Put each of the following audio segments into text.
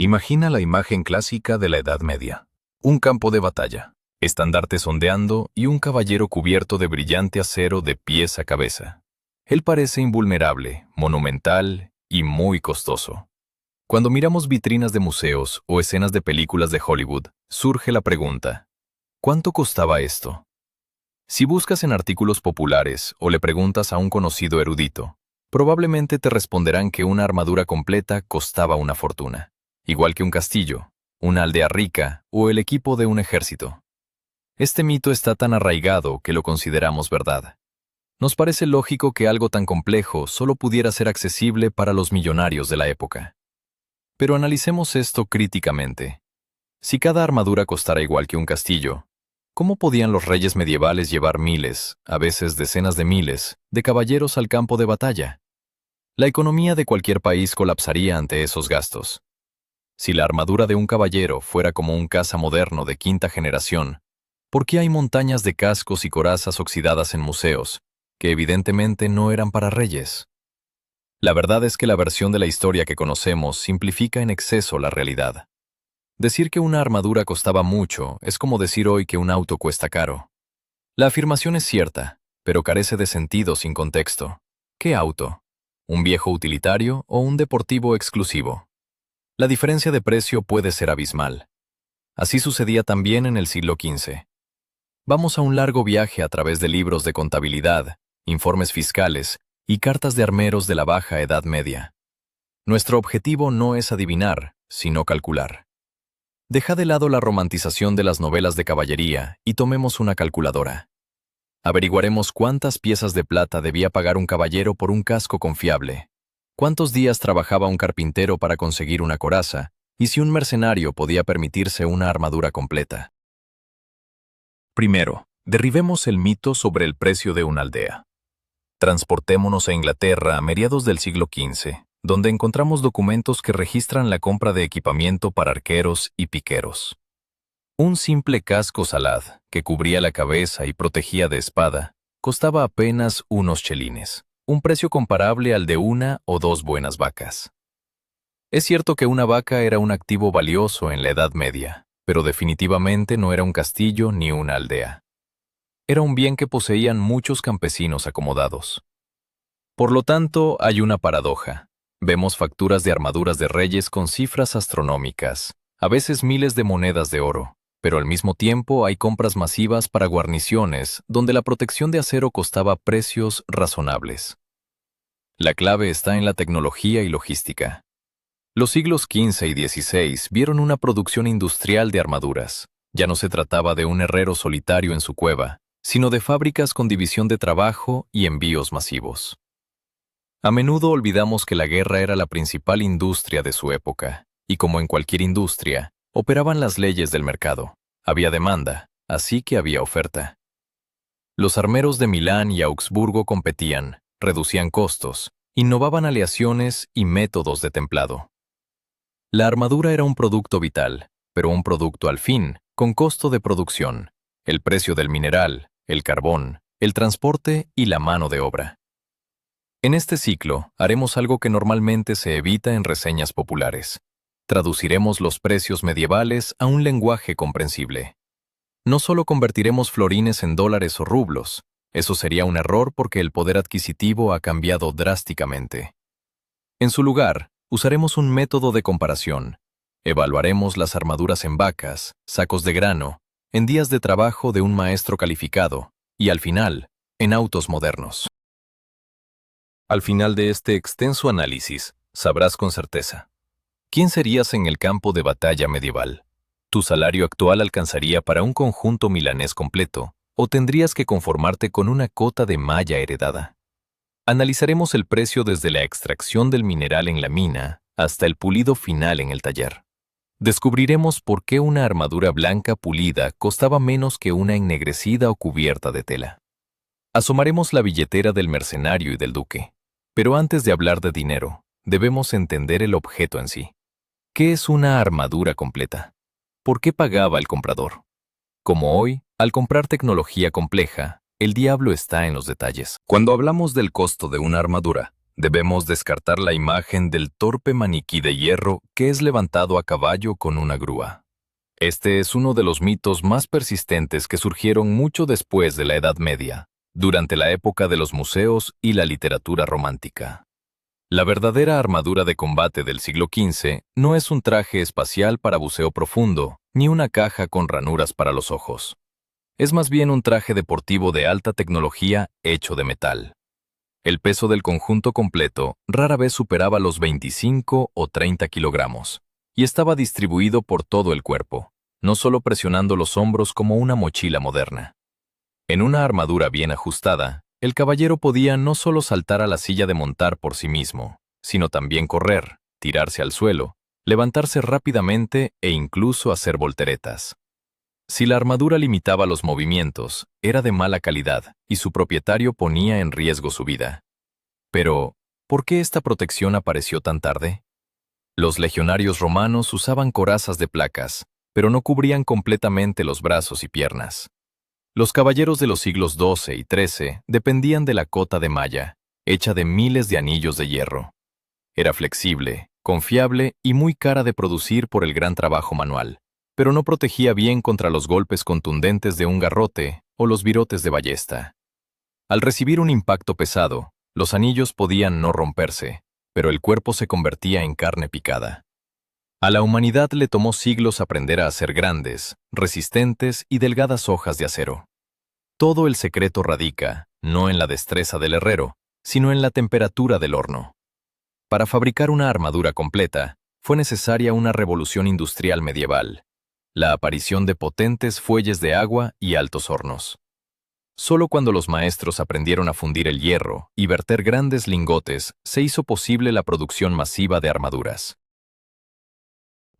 Imagina la imagen clásica de la Edad Media. Un campo de batalla, estandartes ondeando y un caballero cubierto de brillante acero de pies a cabeza. Él parece invulnerable, monumental y muy costoso. Cuando miramos vitrinas de museos o escenas de películas de Hollywood, surge la pregunta: ¿cuánto costaba esto? Si buscas en artículos populares o le preguntas a un conocido erudito, probablemente te responderán que una armadura completa costaba una fortuna, igual que un castillo, una aldea rica o el equipo de un ejército. Este mito está tan arraigado que lo consideramos verdad. Nos parece lógico que algo tan complejo solo pudiera ser accesible para los millonarios de la época. Pero analicemos esto críticamente. Si cada armadura costara igual que un castillo, ¿cómo podían los reyes medievales llevar miles, a veces decenas de miles, de caballeros al campo de batalla? La economía de cualquier país colapsaría ante esos gastos. Si la armadura de un caballero fuera como un caza moderno de quinta generación, ¿por qué hay montañas de cascos y corazas oxidadas en museos, que evidentemente no eran para reyes? La verdad es que la versión de la historia que conocemos simplifica en exceso la realidad. Decir que una armadura costaba mucho es como decir hoy que un auto cuesta caro. La afirmación es cierta, pero carece de sentido sin contexto. ¿Qué auto? ¿Un viejo utilitario o un deportivo exclusivo? La diferencia de precio puede ser abismal. Así sucedía también en el siglo XV. Vamos a un largo viaje a través de libros de contabilidad, informes fiscales y cartas de armeros de la Baja Edad Media. Nuestro objetivo no es adivinar, sino calcular. Deja de lado la romantización de las novelas de caballería y tomemos una calculadora. Averiguaremos cuántas piezas de plata debía pagar un caballero por un casco confiable, cuántos días trabajaba un carpintero para conseguir una coraza y si un mercenario podía permitirse una armadura completa. Primero, derribemos el mito sobre el precio de una aldea. Transportémonos a Inglaterra a mediados del siglo XV, donde encontramos documentos que registran la compra de equipamiento para arqueros y piqueros. Un simple casco salad, que cubría la cabeza y protegía de espada, costaba apenas unos chelines, un precio comparable al de una o dos buenas vacas. Es cierto que una vaca era un activo valioso en la Edad Media, pero definitivamente no era un castillo ni una aldea. Era un bien que poseían muchos campesinos acomodados. Por lo tanto, hay una paradoja. Vemos facturas de armaduras de reyes con cifras astronómicas, a veces miles de monedas de oro, pero al mismo tiempo hay compras masivas para guarniciones donde la protección de acero costaba precios razonables. La clave está en la tecnología y logística. Los siglos XV y XVI vieron una producción industrial de armaduras. Ya no se trataba de un herrero solitario en su cueva, sino de fábricas con división de trabajo y envíos masivos. A menudo olvidamos que la guerra era la principal industria de su época, y como en cualquier industria, operaban las leyes del mercado. Había demanda, así que había oferta. Los armeros de Milán y Augsburgo competían, reducían costos, innovaban aleaciones y métodos de templado. La armadura era un producto vital, pero un producto al fin, con costo de producción, el precio del mineral, el carbón, el transporte y la mano de obra. En este ciclo, haremos algo que normalmente se evita en reseñas populares. Traduciremos los precios medievales a un lenguaje comprensible. No solo convertiremos florines en dólares o rublos, eso sería un error porque el poder adquisitivo ha cambiado drásticamente. En su lugar, usaremos un método de comparación. Evaluaremos las armaduras en vacas, sacos de grano, en días de trabajo de un maestro calificado, y al final, en autos modernos. Al final de este extenso análisis, sabrás con certeza: ¿quién serías en el campo de batalla medieval? ¿Tu salario actual alcanzaría para un conjunto milanés completo, o tendrías que conformarte con una cota de malla heredada? Analizaremos el precio desde la extracción del mineral en la mina hasta el pulido final en el taller. Descubriremos por qué una armadura blanca pulida costaba menos que una ennegrecida o cubierta de tela. Asomaremos la billetera del mercenario y del duque. Pero antes de hablar de dinero, debemos entender el objeto en sí. ¿Qué es una armadura completa? ¿Por qué pagaba el comprador? Como hoy, al comprar tecnología compleja, el diablo está en los detalles. Cuando hablamos del costo de una armadura, Debemos descartar la imagen del torpe maniquí de hierro que es levantado a caballo con una grúa. Este es uno de los mitos más persistentes que surgieron mucho después de la Edad Media, durante la época de los museos y la literatura romántica. La verdadera armadura de combate del siglo XV no es un traje espacial para buceo profundo, ni una caja con ranuras para los ojos. Es más bien un traje deportivo de alta tecnología hecho de metal. El peso del conjunto completo rara vez superaba los 25 o 30 kilogramos, y estaba distribuido por todo el cuerpo, no solo presionando los hombros como una mochila moderna. En una armadura bien ajustada, el caballero podía no solo saltar a la silla de montar por sí mismo, sino también correr, tirarse al suelo, levantarse rápidamente e incluso hacer volteretas. Si la armadura limitaba los movimientos, era de mala calidad y su propietario ponía en riesgo su vida. Pero, ¿por qué esta protección apareció tan tarde? Los legionarios romanos usaban corazas de placas, pero no cubrían completamente los brazos y piernas. Los caballeros de los siglos XII y XIII dependían de la cota de malla, hecha de miles de anillos de hierro. Era flexible, confiable y muy cara de producir por el gran trabajo manual, pero no protegía bien contra los golpes contundentes de un garrote o los virotes de ballesta. Al recibir un impacto pesado, los anillos podían no romperse, pero el cuerpo se convertía en carne picada. A la humanidad le tomó siglos aprender a hacer grandes, resistentes y delgadas hojas de acero. Todo el secreto radica, no en la destreza del herrero, sino en la temperatura del horno. Para fabricar una armadura completa, fue necesaria una revolución industrial medieval, la aparición de potentes fuelles de agua y altos hornos. Solo cuando los maestros aprendieron a fundir el hierro y verter grandes lingotes, se hizo posible la producción masiva de armaduras.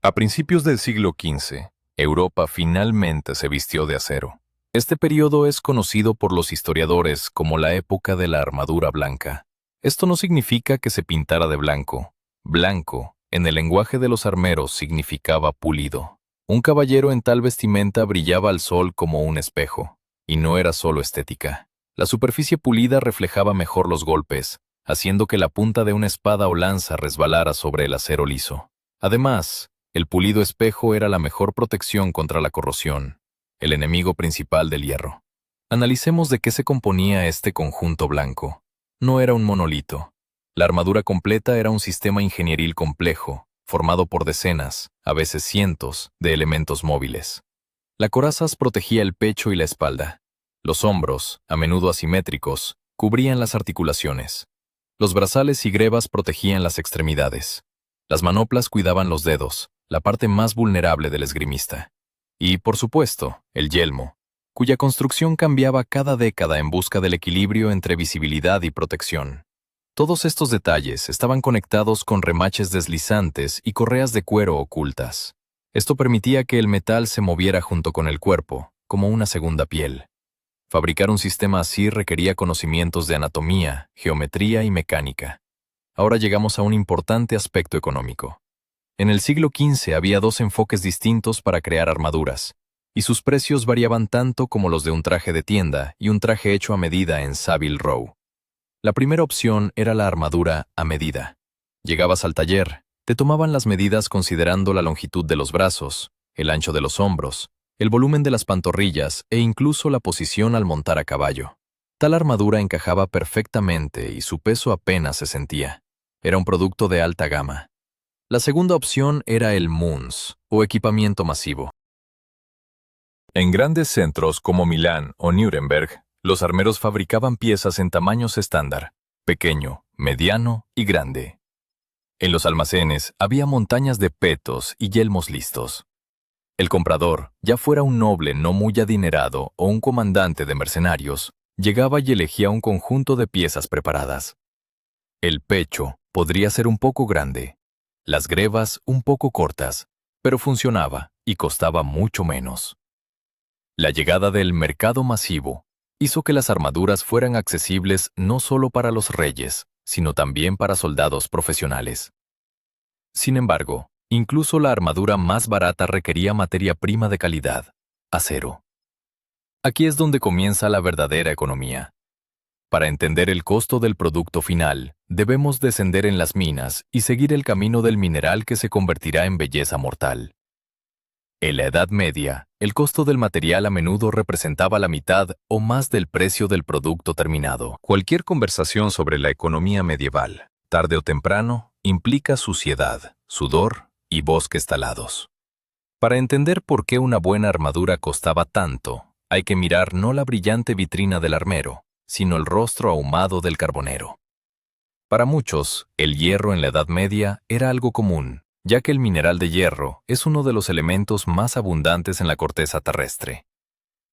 A principios del siglo XV, Europa finalmente se vistió de acero. Este periodo es conocido por los historiadores como la época de la armadura blanca. Esto no significa que se pintara de blanco. Blanco, en el lenguaje de los armeros, significaba pulido. Un caballero en tal vestimenta brillaba al sol como un espejo, y no era solo estética. La superficie pulida reflejaba mejor los golpes, haciendo que la punta de una espada o lanza resbalara sobre el acero liso. Además, el pulido espejo era la mejor protección contra la corrosión, el enemigo principal del hierro. Analicemos de qué se componía este conjunto blanco. No era un monolito. La armadura completa era un sistema ingenieril complejo, formado por decenas, a veces cientos, de elementos móviles. La corazas protegía el pecho y la espalda. Los hombros, a menudo asimétricos, cubrían las articulaciones. Los brazales y grebas protegían las extremidades. Las manoplas cuidaban los dedos, la parte más vulnerable del esgrimista. Y, por supuesto, el yelmo, cuya construcción cambiaba cada década en busca del equilibrio entre visibilidad y protección. Todos estos detalles estaban conectados con remaches deslizantes y correas de cuero ocultas. Esto permitía que el metal se moviera junto con el cuerpo, como una segunda piel. Fabricar un sistema así requería conocimientos de anatomía, geometría y mecánica. Ahora llegamos a un importante aspecto económico. En el siglo XV había dos enfoques distintos para crear armaduras, y sus precios variaban tanto como los de un traje de tienda y un traje hecho a medida en Savile Row. La primera opción era la armadura a medida. Llegabas al taller, te tomaban las medidas considerando la longitud de los brazos, el ancho de los hombros, el volumen de las pantorrillas e incluso la posición al montar a caballo. Tal armadura encajaba perfectamente y su peso apenas se sentía. Era un producto de alta gama. La segunda opción era el Mons, o equipamiento masivo. En grandes centros como Milán o Nuremberg, los armeros fabricaban piezas en tamaños estándar, pequeño, mediano y grande. En los almacenes había montañas de petos y yelmos listos. El comprador, ya fuera un noble no muy adinerado o un comandante de mercenarios, llegaba y elegía un conjunto de piezas preparadas. El pecho podría ser un poco grande, las grebas un poco cortas, pero funcionaba y costaba mucho menos. La llegada del mercado masivo hizo que las armaduras fueran accesibles no solo para los reyes, sino también para soldados profesionales. Sin embargo, incluso la armadura más barata requería materia prima de calidad, acero. Aquí es donde comienza la verdadera economía. Para entender el costo del producto final, debemos descender en las minas y seguir el camino del mineral que se convertirá en belleza mortal. En la Edad Media, el costo del material a menudo representaba la mitad o más del precio del producto terminado. Cualquier conversación sobre la economía medieval, tarde o temprano, implica suciedad, sudor y bosques talados. Para entender por qué una buena armadura costaba tanto, hay que mirar no la brillante vitrina del armero, sino el rostro ahumado del carbonero. Para muchos, el hierro en la Edad Media era algo común, ya que el mineral de hierro es uno de los elementos más abundantes en la corteza terrestre.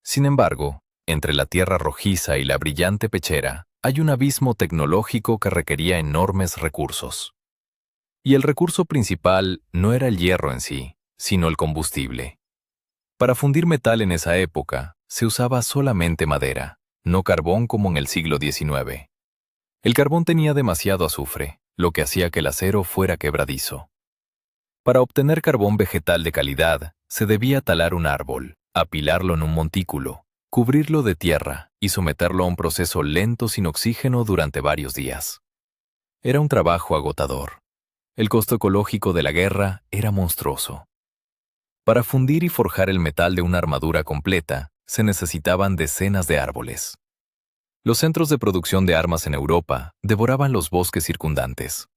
Sin embargo, entre la tierra rojiza y la brillante pechera, hay un abismo tecnológico que requería enormes recursos. Y el recurso principal no era el hierro en sí, sino el combustible. Para fundir metal en esa época, se usaba solamente madera, no carbón como en el siglo XIX. El carbón tenía demasiado azufre, lo que hacía que el acero fuera quebradizo. Para obtener carbón vegetal de calidad, se debía talar un árbol, apilarlo en un montículo, cubrirlo de tierra y someterlo a un proceso lento sin oxígeno durante varios días. Era un trabajo agotador. El costo ecológico de la guerra era monstruoso. Para fundir y forjar el metal de una armadura completa, se necesitaban decenas de árboles. Los centros de producción de armas en Europa devoraban los bosques circundantes.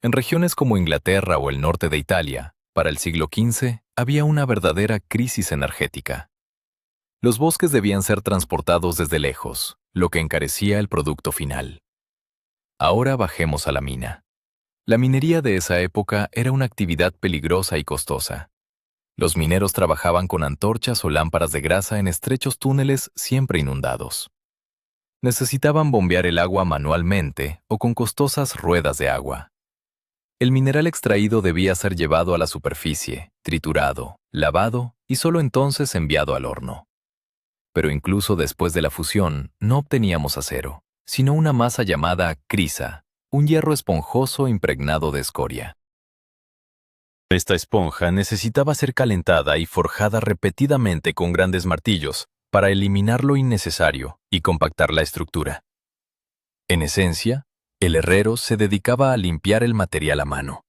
En regiones como Inglaterra o el norte de Italia, para el siglo XV, había una verdadera crisis energética. Los bosques debían ser transportados desde lejos, lo que encarecía el producto final. Ahora bajemos a la mina. La minería de esa época era una actividad peligrosa y costosa. Los mineros trabajaban con antorchas o lámparas de grasa en estrechos túneles siempre inundados. Necesitaban bombear el agua manualmente o con costosas ruedas de agua. El mineral extraído debía ser llevado a la superficie, triturado, lavado y solo entonces enviado al horno. Pero incluso después de la fusión, no obteníamos acero, sino una masa llamada crisa, un hierro esponjoso impregnado de escoria. Esta esponja necesitaba ser calentada y forjada repetidamente con grandes martillos para eliminar lo innecesario y compactar la estructura. En esencia, el herrero se dedicaba a limpiar el material a mano.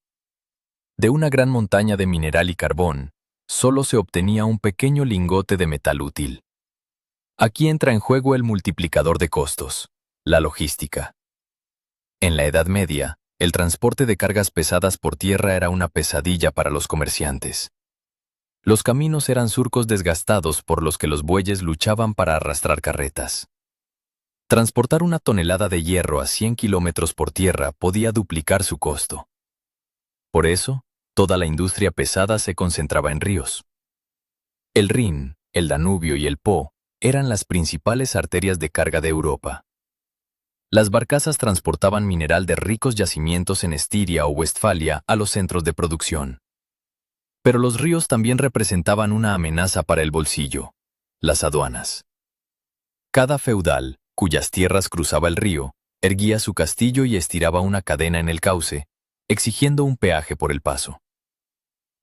De una gran montaña de mineral y carbón, solo se obtenía un pequeño lingote de metal útil. Aquí entra en juego el multiplicador de costos, la logística. En la Edad Media, el transporte de cargas pesadas por tierra era una pesadilla para los comerciantes. Los caminos eran surcos desgastados por los que los bueyes luchaban para arrastrar carretas. Transportar una tonelada de hierro a 100 kilómetros por tierra podía duplicar su costo. Por eso, toda la industria pesada se concentraba en ríos. El Rin, el Danubio y el Po eran las principales arterias de carga de Europa. Las barcazas transportaban mineral de ricos yacimientos en Estiria o Westfalia a los centros de producción. Pero los ríos también representaban una amenaza para el bolsillo, las aduanas. Cada feudal, cuyas tierras cruzaba el río, erguía su castillo y estiraba una cadena en el cauce, exigiendo un peaje por el paso.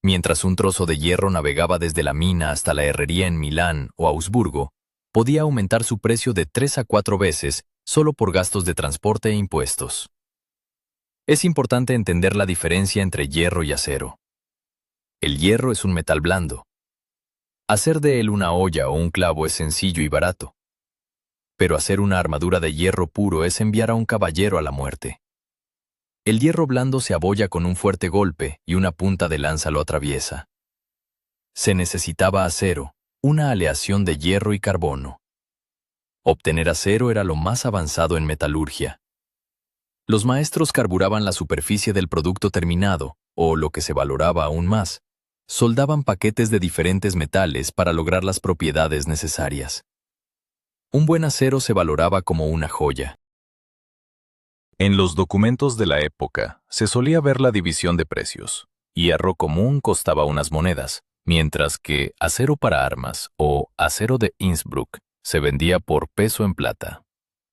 Mientras un trozo de hierro navegaba desde la mina hasta la herrería en Milán o Augsburgo, podía aumentar su precio de 3 a 4 veces solo por gastos de transporte e impuestos. Es importante entender la diferencia entre hierro y acero. El hierro es un metal blando. Hacer de él una olla o un clavo es sencillo y barato. Pero hacer una armadura de hierro puro es enviar a un caballero a la muerte. El hierro blando se abolla con un fuerte golpe y una punta de lanza lo atraviesa. Se necesitaba acero, una aleación de hierro y carbono. Obtener acero era lo más avanzado en metalurgia. Los maestros carburaban la superficie del producto terminado, o lo que se valoraba aún más, soldaban paquetes de diferentes metales para lograr las propiedades necesarias. Un buen acero se valoraba como una joya. En los documentos de la época se solía ver la división de precios. Hierro común costaba unas monedas, mientras que acero para armas o acero de Innsbruck se vendía por peso en plata.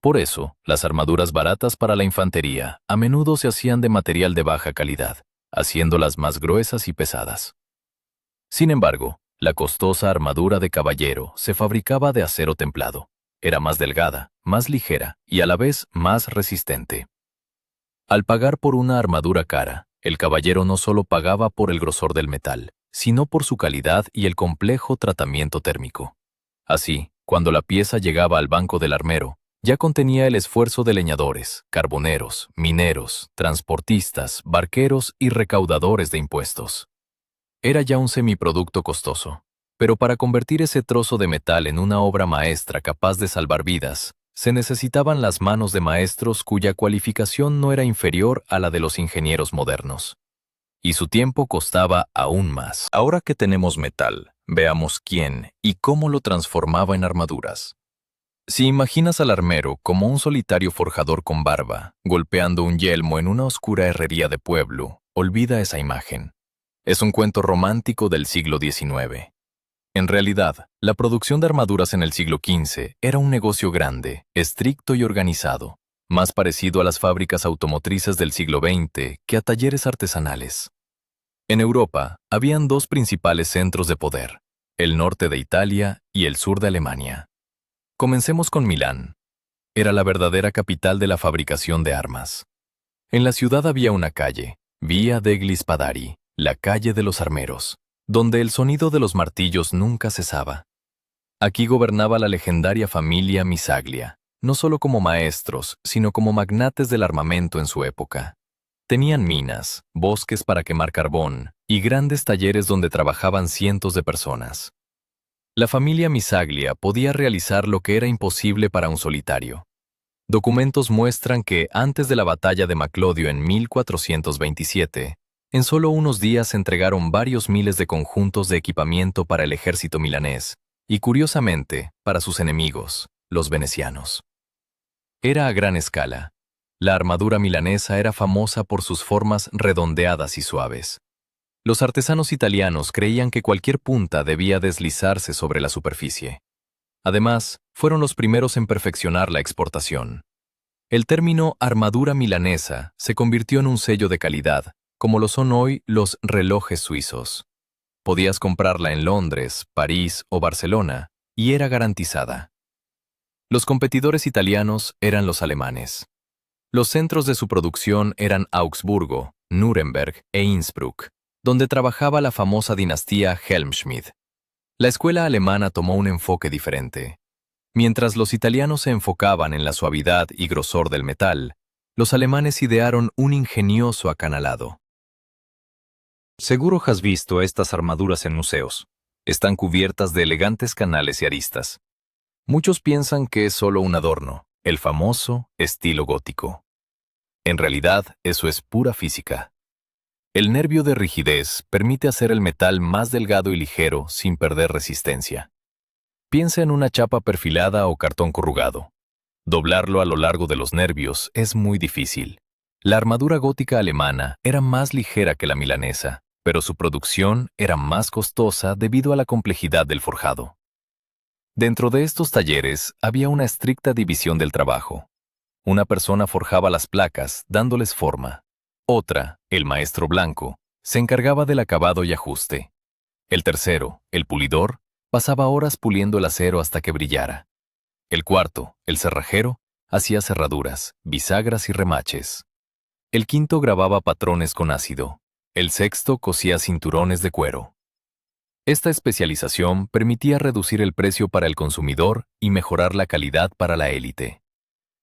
Por eso, las armaduras baratas para la infantería a menudo se hacían de material de baja calidad, haciéndolas más gruesas y pesadas. Sin embargo, la costosa armadura de caballero se fabricaba de acero templado. Era más delgada, más ligera y a la vez más resistente. Al pagar por una armadura cara, el caballero no solo pagaba por el grosor del metal, sino por su calidad y el complejo tratamiento térmico. Así, cuando la pieza llegaba al banco del armero, ya contenía el esfuerzo de leñadores, carboneros, mineros, transportistas, barqueros y recaudadores de impuestos. Era ya un semiproducto costoso, pero para convertir ese trozo de metal en una obra maestra capaz de salvar vidas, se necesitaban las manos de maestros cuya cualificación no era inferior a la de los ingenieros modernos. Y su tiempo costaba aún más. Ahora que tenemos metal, veamos quién y cómo lo transformaba en armaduras. Si imaginas al armero como un solitario forjador con barba, golpeando un yelmo en una oscura herrería de pueblo, olvida esa imagen. Es un cuento romántico del siglo XIX. En realidad, la producción de armaduras en el siglo XV era un negocio grande, estricto y organizado, más parecido a las fábricas automotrices del siglo XX que a talleres artesanales. En Europa, habían dos principales centros de poder, el norte de Italia y el sur de Alemania. Comencemos con Milán. Era la verdadera capital de la fabricación de armas. En la ciudad había una calle, Via degli Spadari, la calle de los armeros, donde el sonido de los martillos nunca cesaba. Aquí gobernaba la legendaria familia Misaglia, no solo como maestros, sino como magnates del armamento en su época. Tenían minas, bosques para quemar carbón y grandes talleres donde trabajaban cientos de personas. La familia Misaglia podía realizar lo que era imposible para un solitario. Documentos muestran que antes de la batalla de Maclodio en 1427, en solo unos días entregaron varios miles de conjuntos de equipamiento para el ejército milanés y, curiosamente, para sus enemigos, los venecianos. Era a gran escala. La armadura milanesa era famosa por sus formas redondeadas y suaves. Los artesanos italianos creían que cualquier punta debía deslizarse sobre la superficie. Además, fueron los primeros en perfeccionar la exportación. El término armadura milanesa se convirtió en un sello de calidad, como lo son hoy los relojes suizos. Podías comprarla en Londres, París o Barcelona, y era garantizada. Los competidores italianos eran los alemanes. Los centros de su producción eran Augsburgo, Nuremberg e Innsbruck, donde trabajaba la famosa dinastía Helmschmidt. La escuela alemana tomó un enfoque diferente. Mientras los italianos se enfocaban en la suavidad y grosor del metal, los alemanes idearon un ingenioso acanalado. Seguro has visto estas armaduras en museos. Están cubiertas de elegantes canales y aristas. Muchos piensan que es solo un adorno, el famoso estilo gótico. En realidad, eso es pura física. El nervio de rigidez permite hacer el metal más delgado y ligero sin perder resistencia. Piensa en una chapa perfilada o cartón corrugado. Doblarlo a lo largo de los nervios es muy difícil. La armadura gótica alemana era más ligera que la milanesa, pero su producción era más costosa debido a la complejidad del forjado. Dentro de estos talleres había una estricta división del trabajo. Una persona forjaba las placas, dándoles forma. Otra, el maestro blanco, se encargaba del acabado y ajuste. El tercero, el pulidor, pasaba horas puliendo el acero hasta que brillara. El cuarto, el cerrajero, hacía cerraduras, bisagras y remaches. El quinto grababa patrones con ácido. El sexto cosía cinturones de cuero. Esta especialización permitía reducir el precio para el consumidor y mejorar la calidad para la élite.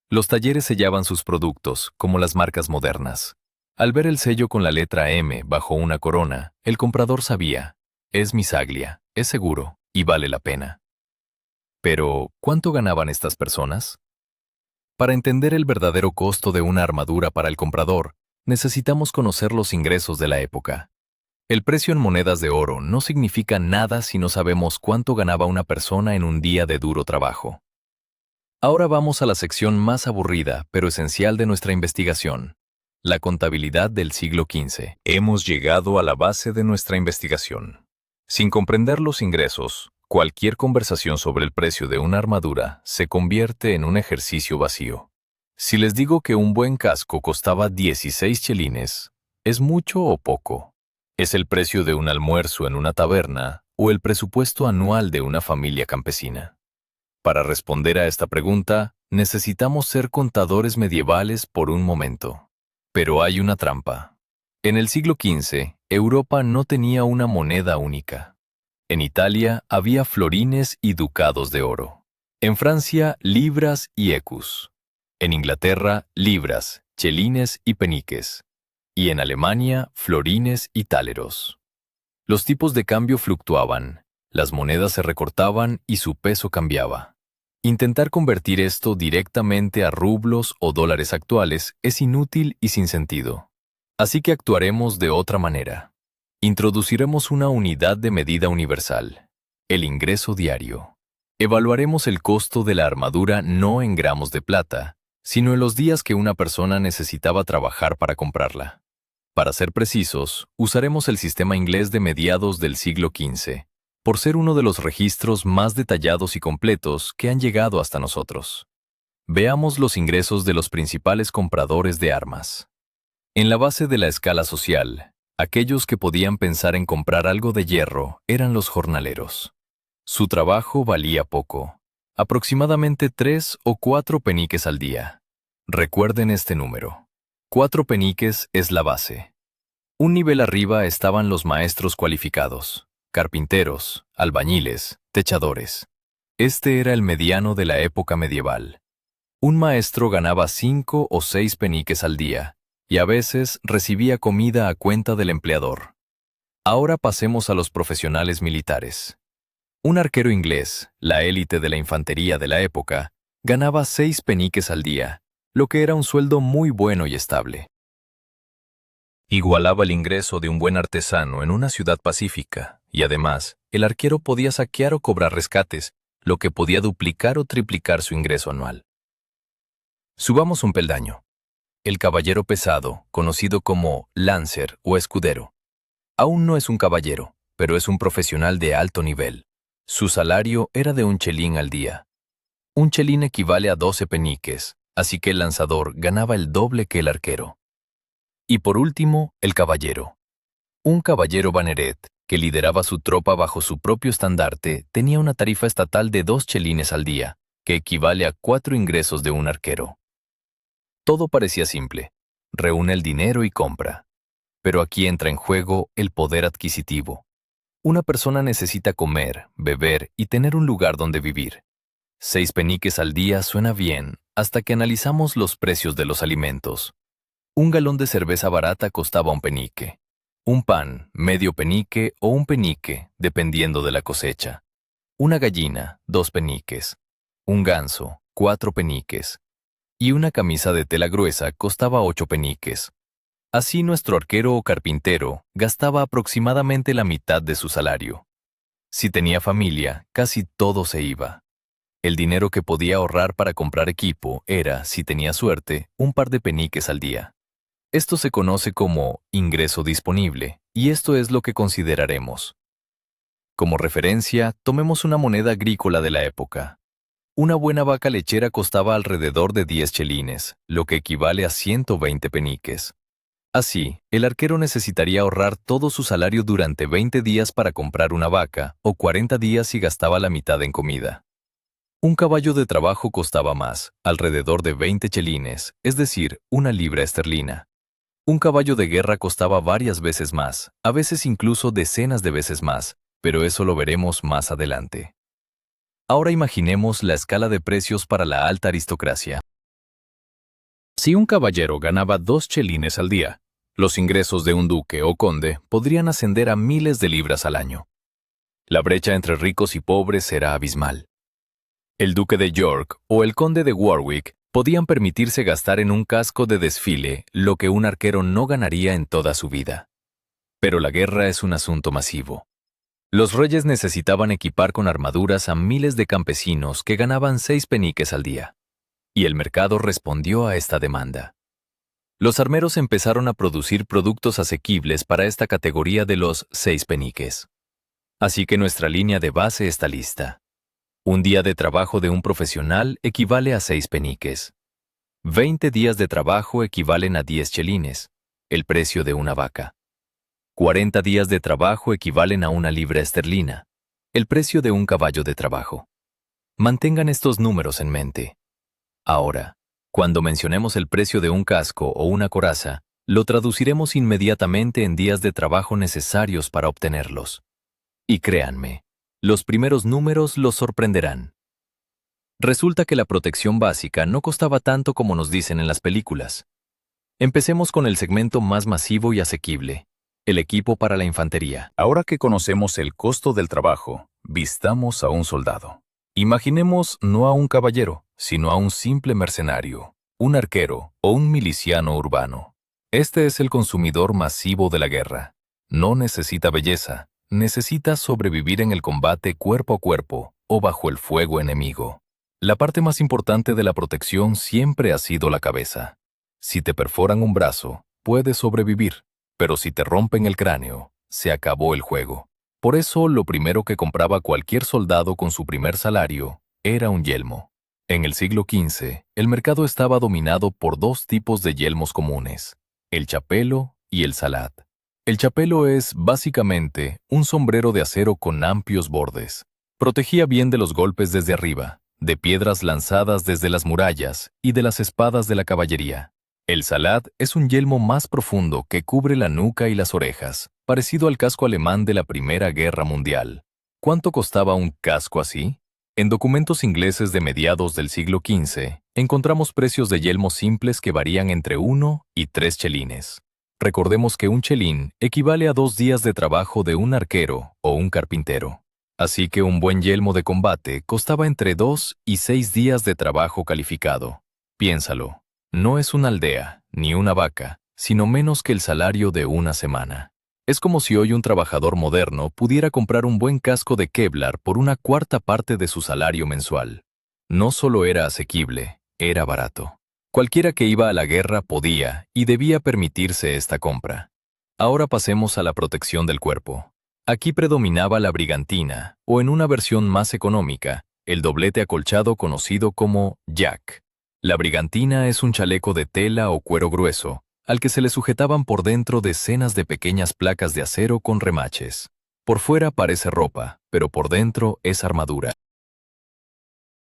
Los talleres sellaban sus productos, como las marcas modernas. Al ver el sello con la letra M bajo una corona, el comprador sabía, es Misaglia, es seguro y vale la pena. Pero, ¿cuánto ganaban estas personas? Para entender el verdadero costo de una armadura para el comprador, necesitamos conocer los ingresos de la época. El precio en monedas de oro no significa nada si no sabemos cuánto ganaba una persona en un día de duro trabajo. Ahora vamos a la sección más aburrida, pero esencial de nuestra investigación, la contabilidad del siglo XV. Hemos llegado a la base de nuestra investigación. Sin comprender los ingresos, cualquier conversación sobre el precio de una armadura se convierte en un ejercicio vacío. Si les digo que un buen casco costaba 16 chelines, ¿es mucho o poco? ¿Es el precio de un almuerzo en una taberna o el presupuesto anual de una familia campesina? Para responder a esta pregunta, necesitamos ser contadores medievales por un momento. Pero hay una trampa. En el siglo XV, Europa no tenía una moneda única. En Italia había florines y ducados de oro. En Francia, libras y ecus. En Inglaterra, libras, chelines y peniques. Y en Alemania, florines y táleros. Los tipos de cambio fluctuaban, las monedas se recortaban y su peso cambiaba. Intentar convertir esto directamente a rublos o dólares actuales es inútil y sin sentido. Así que actuaremos de otra manera. Introduciremos una unidad de medida universal, el ingreso diario. Evaluaremos el costo de la armadura no en gramos de plata, sino en los días que una persona necesitaba trabajar para comprarla. Para ser precisos, usaremos el sistema inglés de mediados del siglo XV, por ser uno de los registros más detallados y completos que han llegado hasta nosotros. Veamos los ingresos de los principales compradores de armas. En la base de la escala social, aquellos que podían pensar en comprar algo de hierro eran los jornaleros. Su trabajo valía poco, aproximadamente 3 o 4 peniques al día. Recuerden este número. 4 peniques es la base. Un nivel arriba estaban los maestros cualificados, carpinteros, albañiles, techadores. Este era el mediano de la época medieval. Un maestro ganaba 5 o 6 peniques al día, y a veces recibía comida a cuenta del empleador. Ahora pasemos a los profesionales militares. Un arquero inglés, la élite de la infantería de la época, ganaba 6 peniques al día, lo que era un sueldo muy bueno y estable. Igualaba el ingreso de un buen artesano en una ciudad pacífica, y además, el arquero podía saquear o cobrar rescates, lo que podía duplicar o triplicar su ingreso anual. Subamos un peldaño. El caballero pesado, conocido como lancer o escudero. Aún no es un caballero, pero es un profesional de alto nivel. Su salario era de un chelín al día. Un chelín equivale a 12 peniques, así que el lanzador ganaba el doble que el arquero. Y por último, el caballero. Un caballero baneret, que lideraba su tropa bajo su propio estandarte, tenía una tarifa estatal de 2 chelines al día, que equivale a 4 ingresos de un arquero. Todo parecía simple. Reúne el dinero y compra. Pero aquí entra en juego el poder adquisitivo. Una persona necesita comer, beber y tener un lugar donde vivir. 6 peniques al día suena bien, hasta que analizamos los precios de los alimentos. Un galón de cerveza barata costaba un penique. Un pan, medio penique o un penique, dependiendo de la cosecha. Una gallina, 2 peniques. Un ganso, 4 peniques. Y una camisa de tela gruesa costaba 8 peniques. Así nuestro arquero o carpintero gastaba aproximadamente la mitad de su salario. Si tenía familia, casi todo se iba. El dinero que podía ahorrar para comprar equipo era, si tenía suerte, un par de peniques al día. Esto se conoce como ingreso disponible, y esto es lo que consideraremos. Como referencia, tomemos una moneda agrícola de la época. Una buena vaca lechera costaba alrededor de 10 chelines, lo que equivale a 120 peniques. Así, el arquero necesitaría ahorrar todo su salario durante 20 días para comprar una vaca, o 40 días si gastaba la mitad en comida. Un caballo de trabajo costaba más, alrededor de 20 chelines, es decir, 1 libra esterlina. Un caballo de guerra costaba varias veces más, a veces incluso decenas de veces más, pero eso lo veremos más adelante. Ahora imaginemos la escala de precios para la alta aristocracia. Si un caballero ganaba 2 chelines al día, los ingresos de un duque o conde podrían ascender a miles de libras al año. La brecha entre ricos y pobres era abismal. El duque de York o el conde de Warwick podían permitirse gastar en un casco de desfile lo que un arquero no ganaría en toda su vida. Pero la guerra es un asunto masivo. Los reyes necesitaban equipar con armaduras a miles de campesinos que ganaban 6 peniques al día. Y el mercado respondió a esta demanda. Los armeros empezaron a producir productos asequibles para esta categoría de los 6 peniques. Así que nuestra línea de base está lista. Un día de trabajo de un profesional equivale a 6 peniques. 20 días de trabajo equivalen a 10 chelines, el precio de una vaca. 40 días de trabajo equivalen a 1 libra esterlina, el precio de un caballo de trabajo. Mantengan estos números en mente. Ahora, cuando mencionemos el precio de un casco o una coraza, Lo traduciremos inmediatamente en días de trabajo necesarios para obtenerlos. Y créanme, los primeros números los sorprenderán. Resulta que la protección básica no costaba tanto como nos dicen en las películas. Empecemos con el segmento más masivo y asequible, el equipo para la infantería. Ahora que conocemos el costo del trabajo, vistamos a un soldado. Imaginemos no a un caballero, sino a un simple mercenario, un arquero o un miliciano urbano. Este es el consumidor masivo de la guerra. No necesita belleza, necesita sobrevivir en el combate cuerpo a cuerpo o bajo el fuego enemigo. La parte más importante de la protección siempre ha sido la cabeza. Si te perforan un brazo, puedes sobrevivir, pero si te rompen el cráneo, se acabó el juego. Por eso, lo primero que compraba cualquier soldado con su primer salario era un yelmo. En el siglo XV, el mercado estaba dominado por dos tipos de yelmos comunes, el chapelo y el salat. El chapelo es, básicamente, un sombrero de acero con amplios bordes. Protegía bien de los golpes desde arriba, de piedras lanzadas desde las murallas y de las espadas de la caballería. El salat es un yelmo más profundo que cubre la nuca y las orejas, parecido al casco alemán de la Primera Guerra Mundial. ¿Cuánto costaba un casco así? En documentos ingleses de mediados del siglo XV, encontramos precios de yelmos simples que varían entre 1 y 3 chelines. Recordemos que un chelín equivale a 2 días de trabajo de un arquero o un carpintero. Así que un buen yelmo de combate costaba entre 2 y 6 días de trabajo calificado. Piénsalo, no es una aldea, ni una vaca, sino menos que el salario de una semana. Es como si hoy un trabajador moderno pudiera comprar un buen casco de Kevlar por una cuarta parte de su salario mensual. No solo era asequible, era barato. Cualquiera que iba a la guerra podía y debía permitirse esta compra. Ahora pasemos a la protección del cuerpo. Aquí predominaba la brigantina, o en una versión más económica, el doblete acolchado conocido como jack. La brigantina es un chaleco de tela o cuero grueso, al que se le sujetaban por dentro decenas de pequeñas placas de acero con remaches. Por fuera parece ropa, pero por dentro es armadura.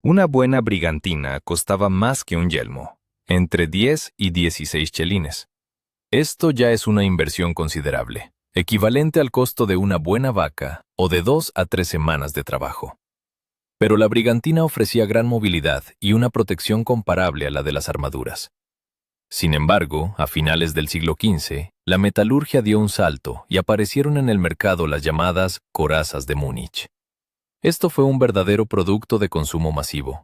Una buena brigantina costaba más que un yelmo, entre 10 y 16 chelines. Esto ya es una inversión considerable, equivalente al costo de una buena vaca o de 2 a 3 semanas de trabajo. Pero la brigantina ofrecía gran movilidad y una protección comparable a la de las armaduras. Sin embargo, a finales del siglo XV, la metalurgia dio un salto y aparecieron en el mercado las llamadas corazas de Múnich. Esto fue un verdadero producto de consumo masivo.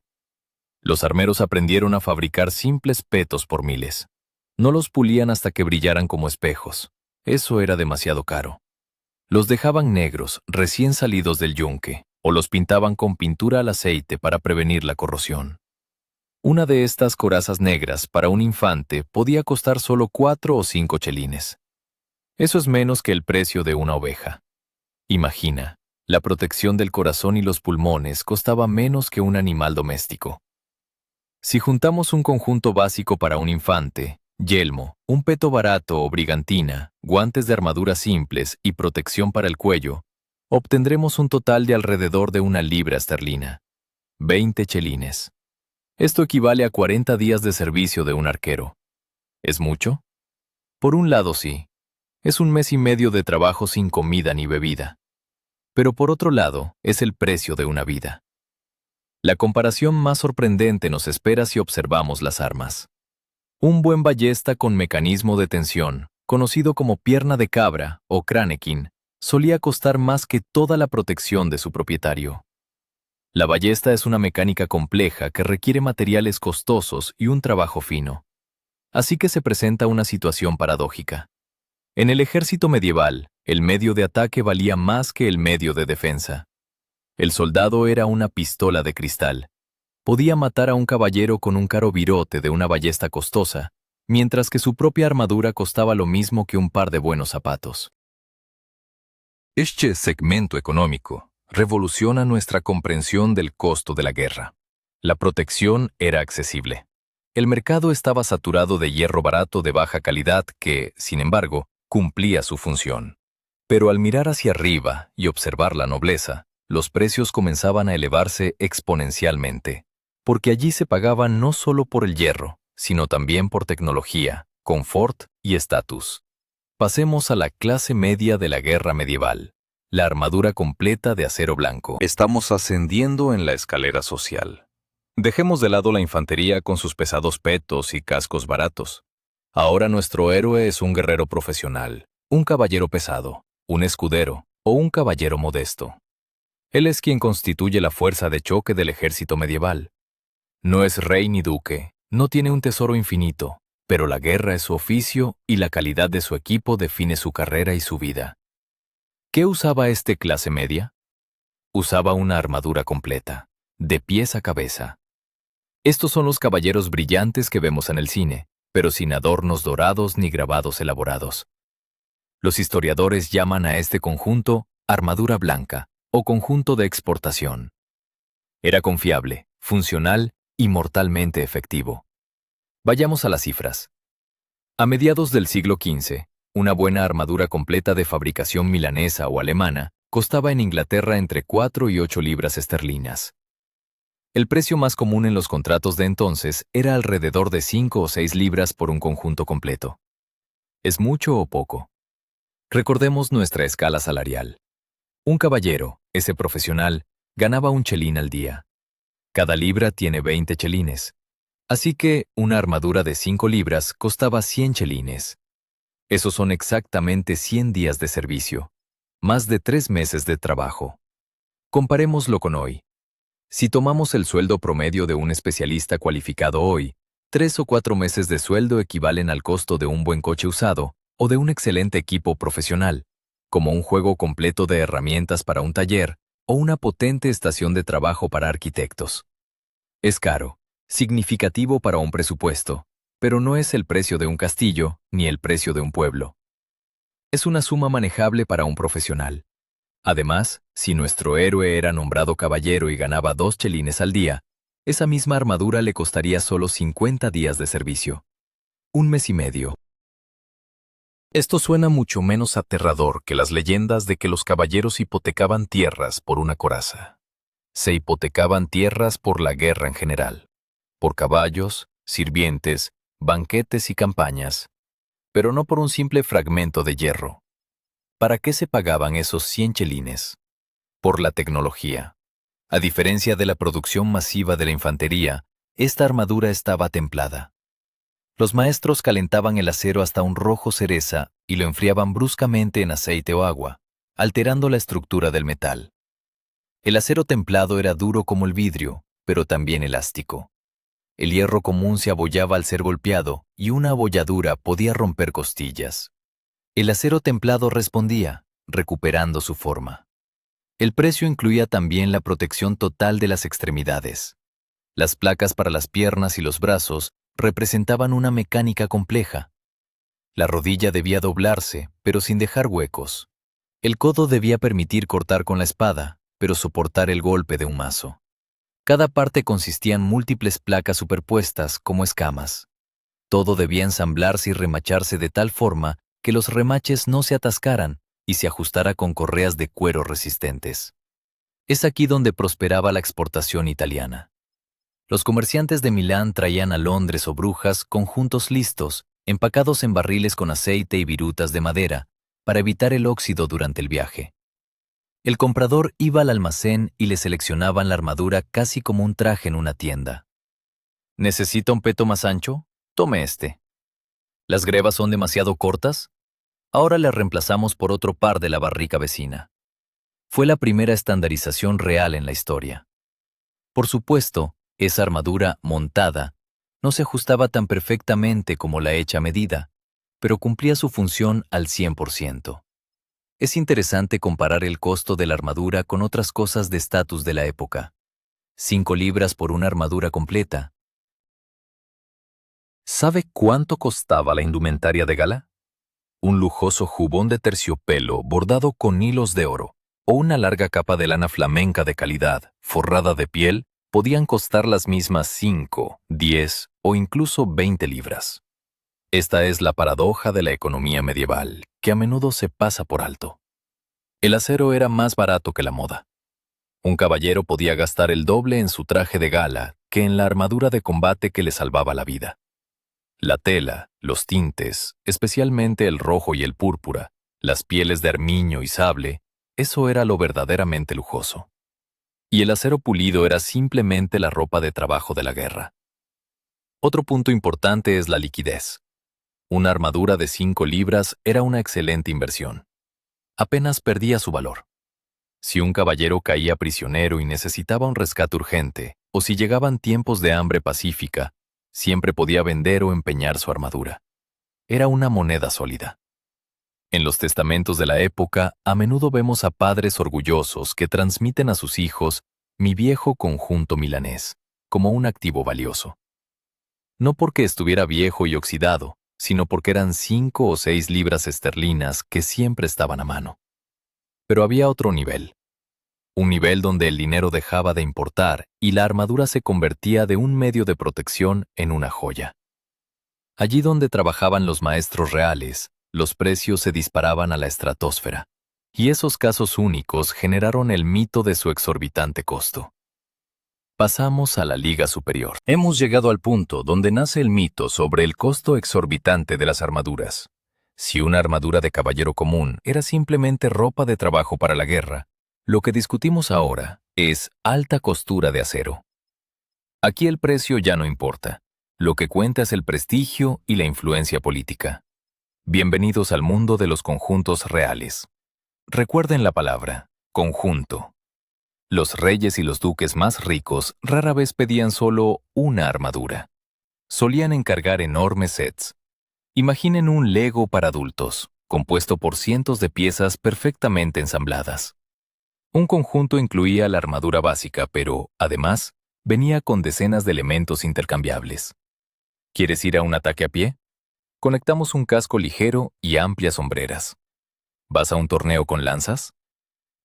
Los armeros aprendieron a fabricar simples petos por miles. No los pulían hasta que brillaran como espejos. Eso era demasiado caro. Los dejaban negros, recién salidos del yunque, o los pintaban con pintura al aceite para prevenir la corrosión. Una de estas corazas negras para un infante podía costar solo 4 o 5 chelines. Eso es menos que el precio de una oveja. Imagina, la protección del corazón y los pulmones costaba menos que un animal doméstico. Si juntamos un conjunto básico para un infante, yelmo, un peto barato o brigantina, guantes de armadura simples y protección para el cuello, obtendremos un total de alrededor de 1 libra esterlina, 20 chelines. Esto equivale a 40 días de servicio de un arquero. ¿Es mucho? Por un lado sí. Es 1 mes y medio de trabajo sin comida ni bebida. Pero por otro lado, es el precio de una vida. La comparación más sorprendente nos espera si observamos las armas. Un buen ballesta con mecanismo de tensión, conocido como pierna de cabra o kranekin, solía costar más que toda la protección de su propietario. La ballesta es una mecánica compleja que requiere materiales costosos y un trabajo fino. Así que se presenta una situación paradójica. En el ejército medieval, el medio de ataque valía más que el medio de defensa. El soldado era una pistola de cristal. Podía matar a un caballero con un caro virote de una ballesta costosa, mientras que su propia armadura costaba lo mismo que un par de buenos zapatos. Este segmento económico revoluciona nuestra comprensión del costo de la guerra. La protección era accesible. El mercado estaba saturado de hierro barato de baja calidad que, sin embargo, cumplía su función. Pero al mirar hacia arriba y observar la nobleza, los precios comenzaban a elevarse exponencialmente, porque allí se pagaban no solo por el hierro, sino también por tecnología, confort y estatus. Pasemos a la clase media de la guerra medieval, la armadura completa de acero blanco. Estamos ascendiendo en la escalera social. Dejemos de lado la infantería con sus pesados petos y cascos baratos. Ahora nuestro héroe es un guerrero profesional, un caballero pesado, un escudero o un caballero modesto. Él es quien constituye la fuerza de choque del ejército medieval. No es rey ni duque, no tiene un tesoro infinito, pero la guerra es su oficio y la calidad de su equipo define su carrera y su vida. ¿Qué usaba este clase media? Usaba una armadura completa, de pies a cabeza. Estos son los caballeros brillantes que vemos en el cine, pero sin adornos dorados ni grabados elaborados. Los historiadores llaman a este conjunto armadura blanca o conjunto de exportación. Era confiable, funcional y mortalmente efectivo. Vayamos a las cifras. A mediados del siglo XV, una buena armadura completa de fabricación milanesa o alemana costaba en Inglaterra entre 4 y 8 libras esterlinas. El precio más común en los contratos de entonces era alrededor de 5 o 6 libras por un conjunto completo. ¿Es mucho o poco? Recordemos nuestra escala salarial. Un caballero, ese profesional, ganaba un chelín al día. Cada libra tiene 20 chelines. Así que una armadura de 5 libras costaba 100 chelines. Esos son exactamente 100 días de servicio, más de 3 meses de trabajo. Comparémoslo con hoy. Si tomamos el sueldo promedio de un especialista cualificado hoy, 3 o 4 meses de sueldo equivalen al costo de un buen coche usado o de un excelente equipo profesional, como un juego completo de herramientas para un taller o una potente estación de trabajo para arquitectos. Es caro, significativo para un presupuesto, pero no es el precio de un castillo ni el precio de un pueblo. Es una suma manejable para un profesional. Además, si nuestro héroe era nombrado caballero y ganaba 2 chelines al día, esa misma armadura le costaría solo 50 días de servicio. 1 mes y medio. Esto suena mucho menos aterrador que las leyendas de que los caballeros hipotecaban tierras por una coraza. Se hipotecaban tierras por la guerra en general, por caballos, sirvientes, banquetes y campañas, pero no por un simple fragmento de hierro. ¿Para qué se pagaban esos 100 chelines? Por la tecnología. A diferencia de la producción masiva de la infantería, esta armadura estaba templada. Los maestros calentaban el acero hasta un rojo cereza y lo enfriaban bruscamente en aceite o agua, alterando la estructura del metal. El acero templado era duro como el vidrio, pero también elástico. El hierro común se abollaba al ser golpeado y una abolladura podía romper costillas. El acero templado respondía, recuperando su forma. El precio incluía también la protección total de las extremidades. Las placas para las piernas y los brazos representaban una mecánica compleja. La rodilla debía doblarse, pero sin dejar huecos. El codo debía permitir cortar con la espada, pero soportar el golpe de un mazo. Cada parte consistía en múltiples placas superpuestas como escamas. Todo debía ensamblarse y remacharse de tal forma que los remaches no se atascaran y se ajustara con correas de cuero resistentes. Es aquí donde prosperaba la exportación italiana. Los comerciantes de Milán traían a Londres o Brujas conjuntos listos, empacados en barriles con aceite y virutas de madera, para evitar el óxido durante el viaje. El comprador iba al almacén y le seleccionaban la armadura casi como un traje en una tienda. ¿Necesita un peto más ancho? Tome este. ¿Las grebas son demasiado cortas? Ahora le reemplazamos por otro par de la barrica vecina. Fue la primera estandarización real en la historia. Por supuesto, esa armadura montada no se ajustaba tan perfectamente como la hecha a medida, pero cumplía su función al 100%. Es interesante comparar el costo de la armadura con otras cosas de estatus de la época. 5 libras por una armadura completa. ¿Sabe cuánto costaba la indumentaria de gala? Un lujoso jubón de terciopelo bordado con hilos de oro o una larga capa de lana flamenca de calidad, forrada de piel, podían costar las mismas 5, 10 o incluso 20 libras. Esta es la paradoja de la economía medieval, que a menudo se pasa por alto. El acero era más barato que la moda. Un caballero podía gastar el doble en su traje de gala que en la armadura de combate que le salvaba la vida. La tela, los tintes, especialmente el rojo y el púrpura, las pieles de armiño y sable, eso era lo verdaderamente lujoso. Y el acero pulido era simplemente la ropa de trabajo de la guerra. Otro punto importante es la liquidez. Una armadura de 5 libras era una excelente inversión. Apenas perdía su valor. Si un caballero caía prisionero y necesitaba un rescate urgente, o si llegaban tiempos de hambre pacífica, siempre podía vender o empeñar su armadura. Era una moneda sólida. En los testamentos de la época, a menudo vemos a padres orgullosos que transmiten a sus hijos mi viejo conjunto milanés, como un activo valioso. No porque estuviera viejo y oxidado, sino porque eran 5 o 6 libras esterlinas que siempre estaban a mano. Pero había otro nivel. Un nivel donde el dinero dejaba de importar y la armadura se convertía de un medio de protección en una joya. Allí donde trabajaban los maestros reales, los precios se disparaban a la estratosfera, y esos casos únicos generaron el mito de su exorbitante costo. Pasamos a la Liga Superior. Hemos llegado al punto donde nace el mito sobre el costo exorbitante de las armaduras. Si una armadura de caballero común era simplemente ropa de trabajo para la guerra, lo que discutimos ahora es alta costura de acero. Aquí el precio ya no importa. Lo que cuenta es el prestigio y la influencia política. Bienvenidos al mundo de los conjuntos reales. Recuerden la palabra, conjunto. Los reyes y los duques más ricos rara vez pedían solo una armadura. Solían encargar enormes sets. Imaginen un Lego para adultos, compuesto por cientos de piezas perfectamente ensambladas. Un conjunto incluía la armadura básica, pero, además, venía con decenas de elementos intercambiables. ¿Quieres ir a un ataque a pie? Conectamos un casco ligero y amplias hombreras. ¿Vas a un torneo con lanzas?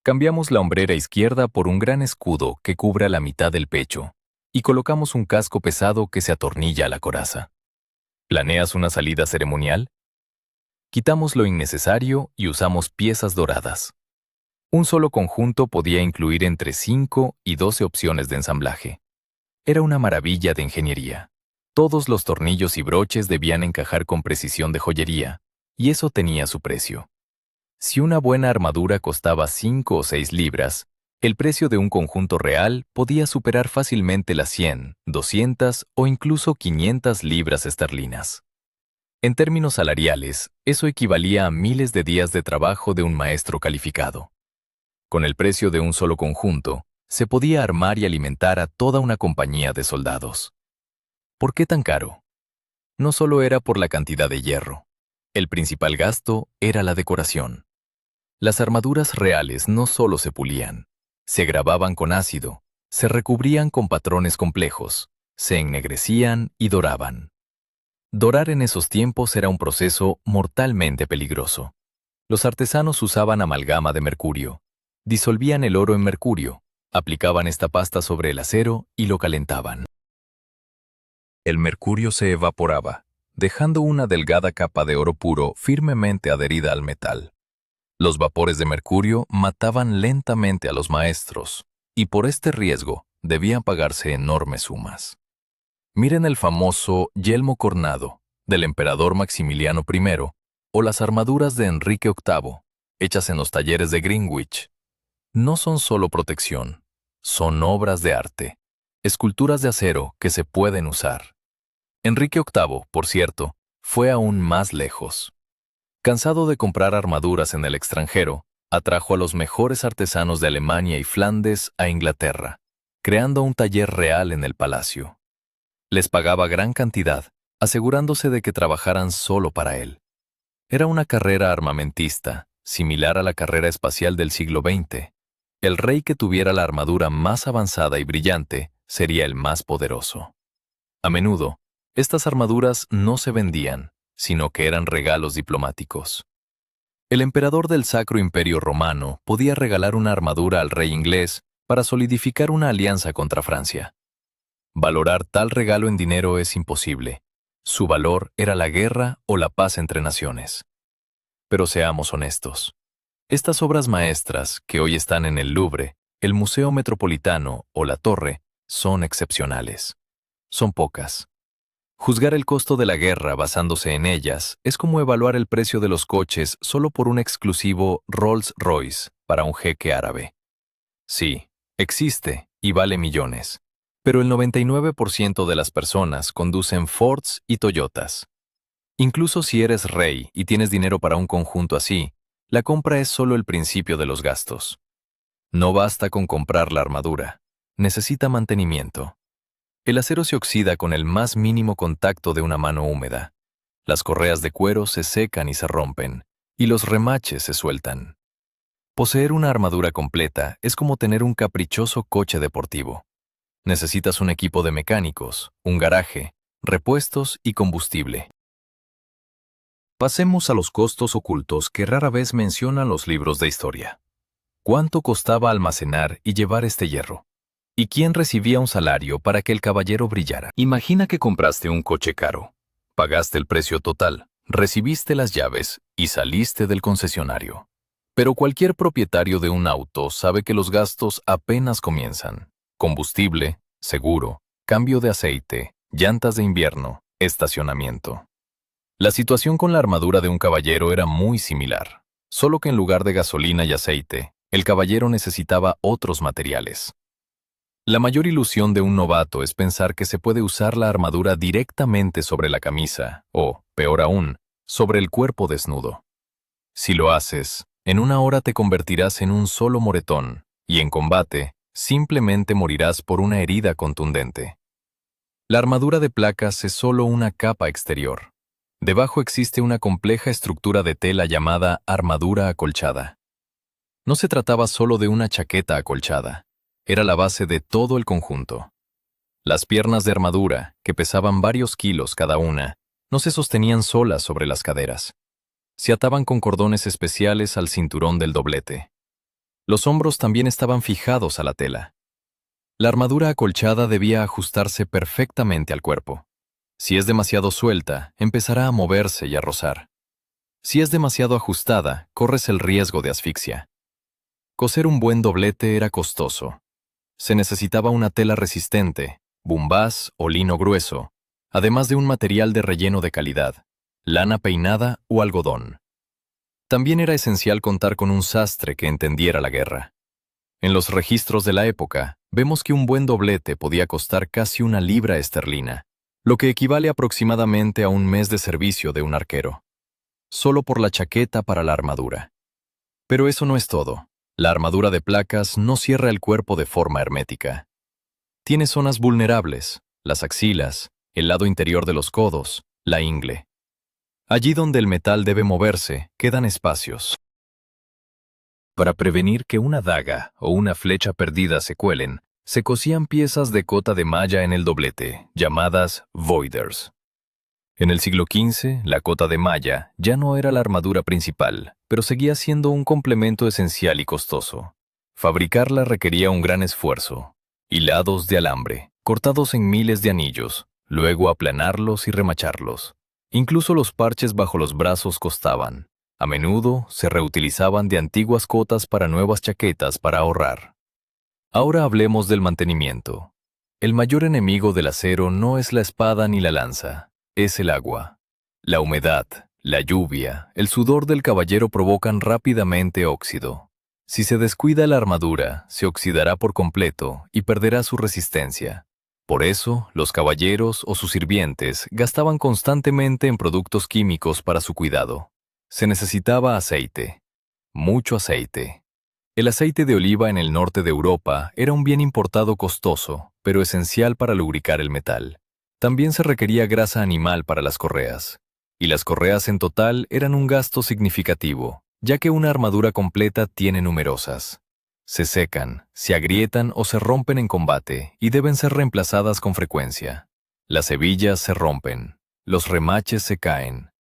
Cambiamos la hombrera izquierda por un gran escudo que cubra la mitad del pecho y colocamos un casco pesado que se atornilla a la coraza. ¿Planeas una salida ceremonial? Quitamos lo innecesario y usamos piezas doradas. Un solo conjunto podía incluir entre 5 y 12 opciones de ensamblaje. Era una maravilla de ingeniería. Todos los tornillos y broches debían encajar con precisión de joyería, y eso tenía su precio. Si una buena armadura costaba 5 o 6 libras, el precio de un conjunto real podía superar fácilmente las 100, 200 o incluso 500 libras esterlinas. En términos salariales, eso equivalía a miles de días de trabajo de un maestro calificado. Con el precio de un solo conjunto, se podía armar y alimentar a toda una compañía de soldados. ¿Por qué tan caro? No solo era por la cantidad de hierro. El principal gasto era la decoración. Las armaduras reales no solo se pulían, se grababan con ácido, se recubrían con patrones complejos, se ennegrecían y doraban. Dorar en esos tiempos era un proceso mortalmente peligroso. Los artesanos usaban amalgama de mercurio, disolvían el oro en mercurio, aplicaban esta pasta sobre el acero y lo calentaban. El mercurio se evaporaba, dejando una delgada capa de oro puro firmemente adherida al metal. Los vapores de mercurio mataban lentamente a los maestros, y por este riesgo debían pagarse enormes sumas. Miren el famoso yelmo cornado del emperador Maximiliano I o las armaduras de Enrique VIII, hechas en los talleres de Greenwich. No son solo protección, son obras de arte, esculturas de acero que se pueden usar. Enrique VIII, por cierto, fue aún más lejos. Cansado de comprar armaduras en el extranjero, atrajo a los mejores artesanos de Alemania y Flandes a Inglaterra, creando un taller real en el palacio. Les pagaba gran cantidad, asegurándose de que trabajaran solo para él. Era una carrera armamentista, similar a la carrera espacial del siglo XX. El rey que tuviera la armadura más avanzada y brillante sería el más poderoso. A menudo, estas armaduras no se vendían, sino que eran regalos diplomáticos. El emperador del Sacro Imperio Romano podía regalar una armadura al rey inglés para solidificar una alianza contra Francia. Valorar tal regalo en dinero es imposible. Su valor era la guerra o la paz entre naciones. Pero seamos honestos. Estas obras maestras, que hoy están en el Louvre, el Museo Metropolitano o la Torre, son excepcionales. Son pocas. Juzgar el costo de la guerra basándose en ellas es como evaluar el precio de los coches solo por un exclusivo Rolls-Royce para un jeque árabe. Sí, existe y vale millones, pero el 99% de las personas conducen Fords y Toyotas. Incluso si eres rey y tienes dinero para un conjunto así, la compra es solo el principio de los gastos. No basta con comprar la armadura, necesita mantenimiento. El acero se oxida con el más mínimo contacto de una mano húmeda. Las correas de cuero se secan y se rompen, y los remaches se sueltan. Poseer una armadura completa es como tener un caprichoso coche deportivo. Necesitas un equipo de mecánicos, un garaje, repuestos y combustible. Pasemos a los costos ocultos que rara vez mencionan los libros de historia. ¿Cuánto costaba almacenar y llevar este hierro? ¿Y quién recibía un salario para que el caballero brillara? Imagina que compraste un coche caro. Pagaste el precio total, recibiste las llaves y saliste del concesionario. Pero cualquier propietario de un auto sabe que los gastos apenas comienzan. Combustible, seguro, cambio de aceite, llantas de invierno, estacionamiento. La situación con la armadura de un caballero era muy similar, solo que en lugar de gasolina y aceite, el caballero necesitaba otros materiales. La mayor ilusión de un novato es pensar que se puede usar la armadura directamente sobre la camisa, o, peor aún, sobre el cuerpo desnudo. Si lo haces, en una hora te convertirás en un solo moretón, y en combate, simplemente morirás por una herida contundente. La armadura de placas es solo una capa exterior. Debajo existe una compleja estructura de tela llamada armadura acolchada. No se trataba solo de una chaqueta acolchada. Era la base de todo el conjunto. Las piernas de armadura, que pesaban varios kilos cada una, no se sostenían solas sobre las caderas. Se ataban con cordones especiales al cinturón del doblete. Los hombros también estaban fijados a la tela. La armadura acolchada debía ajustarse perfectamente al cuerpo. Si es demasiado suelta, empezará a moverse y a rozar. Si es demasiado ajustada, corres el riesgo de asfixia. Coser un buen doblete era costoso. Se necesitaba una tela resistente, bumbaz o lino grueso, además de un material de relleno de calidad, lana peinada o algodón. También era esencial contar con un sastre que entendiera la guerra. En los registros de la época, vemos que un buen doblete podía costar casi 1 libra esterlina, lo que equivale aproximadamente a un mes de servicio de un arquero. Solo por la chaqueta para la armadura. Pero eso no es todo. La armadura de placas no cierra el cuerpo de forma hermética. Tiene zonas vulnerables, las axilas, el lado interior de los codos, la ingle. Allí donde el metal debe moverse, quedan espacios. Para prevenir que una daga o una flecha perdida se cuelen, se cosían piezas de cota de malla en el doblete, llamadas voiders. En el siglo XV, la cota de malla ya no era la armadura principal, pero seguía siendo un complemento esencial y costoso. Fabricarla requería un gran esfuerzo. Hilados de alambre, cortados en miles de anillos, luego aplanarlos y remacharlos. Incluso los parches bajo los brazos costaban. A menudo se reutilizaban de antiguas cotas para nuevas chaquetas para ahorrar. Ahora hablemos del mantenimiento. El mayor enemigo del acero no es la espada ni la lanza. Es el agua. La humedad, la lluvia, el sudor del caballero provocan rápidamente óxido. Si se descuida la armadura, se oxidará por completo y perderá su resistencia. Por eso, los caballeros o sus sirvientes gastaban constantemente en productos químicos para su cuidado. Se necesitaba aceite. Mucho aceite. El aceite de oliva en el norte de Europa era un bien importado costoso, pero esencial para lubricar el metal. También se requería grasa animal para las correas, y las correas en total eran un gasto significativo, ya que una armadura completa tiene numerosas. Se secan, se agrietan o se rompen en combate y deben ser reemplazadas con frecuencia. Las hebillas se rompen, los remaches se caen.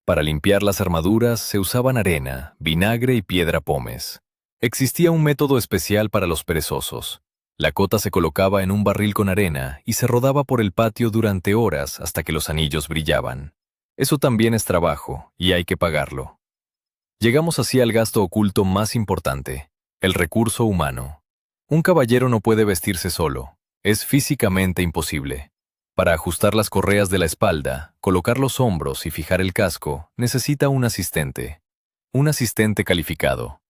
Para limpiar las armaduras se usaban arena, vinagre y piedra pómez. Existía un método especial para los perezosos. La cota se colocaba en un barril con arena y se rodaba por el patio durante horas hasta que los anillos brillaban. Eso también es trabajo, y hay que pagarlo. Llegamos así al gasto oculto más importante, el recurso humano. Un caballero no puede vestirse solo, es físicamente imposible. Para ajustar las correas de la espalda, colocar los hombros y fijar el casco, necesita un asistente. Un asistente calificado.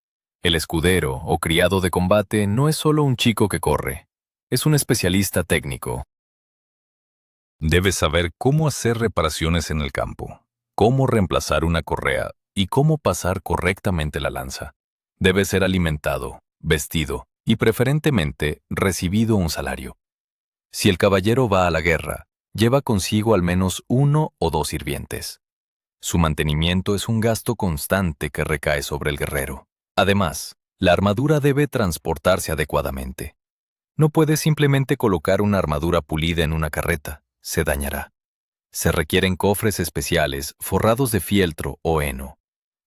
El escudero o criado de combate no es solo un chico que corre, es un especialista técnico. Debes saber cómo hacer reparaciones en el campo, cómo reemplazar una correa y cómo pasar correctamente la lanza. Debe ser alimentado, vestido y preferentemente recibido un salario. Si el caballero va a la guerra, lleva consigo al menos 1 o 2 sirvientes. Su mantenimiento es un gasto constante que recae sobre el guerrero. Además, la armadura debe transportarse adecuadamente. No puede simplemente colocar una armadura pulida en una carreta, se dañará. Se requieren cofres especiales forrados de fieltro o heno.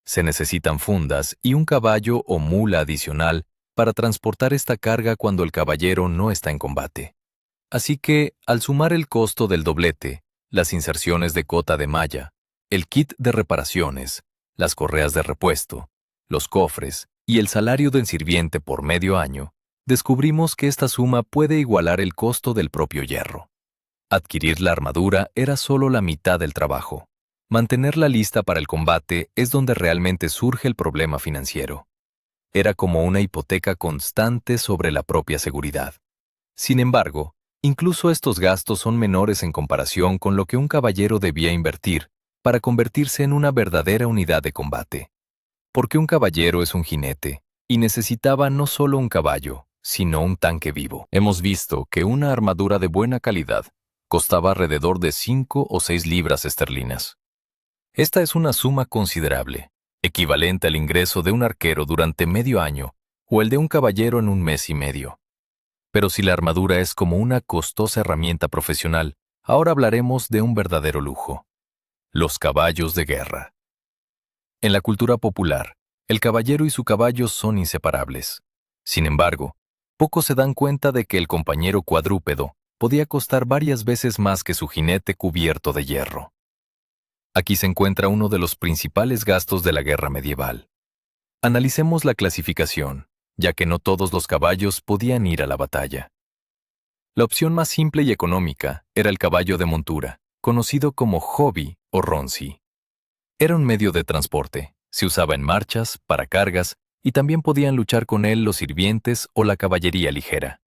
Se necesitan fundas y un caballo o mula adicional para transportar esta carga cuando el caballero no está en combate. Así que, al sumar el costo del doblete, las inserciones de cota de malla, el kit de reparaciones, las correas de repuesto, los cofres y el salario del sirviente por medio año, descubrimos que esta suma puede igualar el costo del propio hierro. Adquirir la armadura era solo la mitad del trabajo. Mantenerla lista para el combate es donde realmente surge el problema financiero. Era como una hipoteca constante sobre la propia seguridad. Sin embargo, incluso estos gastos son menores en comparación con lo que un caballero debía invertir para convertirse en una verdadera unidad de combate. Porque un caballero es un jinete, y necesitaba no solo un caballo, sino un tanque vivo. Hemos visto que una armadura de buena calidad costaba alrededor de 5 o 6 libras esterlinas. Esta es una suma considerable, equivalente al ingreso de un arquero durante medio año o el de un caballero en un mes y medio. Pero si la armadura es como una costosa herramienta profesional, ahora hablaremos de un verdadero lujo. Los caballos de guerra. En la cultura popular, el caballero y su caballo son inseparables. Sin embargo, pocos se dan cuenta de que el compañero cuadrúpedo podía costar varias veces más que su jinete cubierto de hierro. Aquí se encuentra uno de los principales gastos de la guerra medieval. Analicemos la clasificación, ya que no todos los caballos podían ir a la batalla. La opción más simple y económica era el caballo de montura, conocido como hobby o ronzi. Era un medio de transporte, se usaba en marchas, para cargas, y también podían luchar con él los sirvientes o la caballería ligera.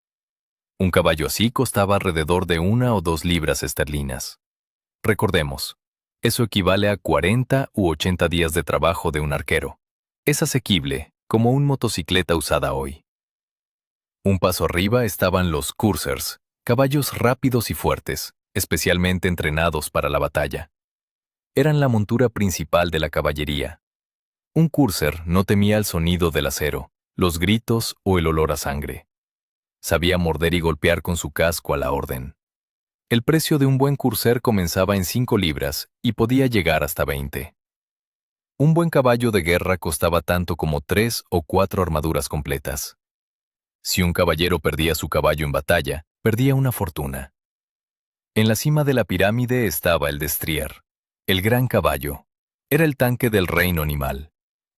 Un caballo así costaba alrededor de 1 o 2 libras esterlinas. Recordemos, eso equivale a 40 u 80 días de trabajo de un arquero. Es asequible, como una motocicleta usada hoy. Un paso arriba estaban los coursers, caballos rápidos y fuertes, especialmente entrenados para la batalla. Eran la montura principal de la caballería. Un courser no temía el sonido del acero, los gritos o el olor a sangre. Sabía morder y golpear con su casco a la orden. El precio de un buen courser comenzaba en 5 libras y podía llegar hasta 20. Un buen caballo de guerra costaba tanto como 3 o 4 armaduras completas. Si un caballero perdía su caballo en batalla, perdía una fortuna. En la cima de la pirámide estaba el destrier, el gran caballo. Era el tanque del reino animal.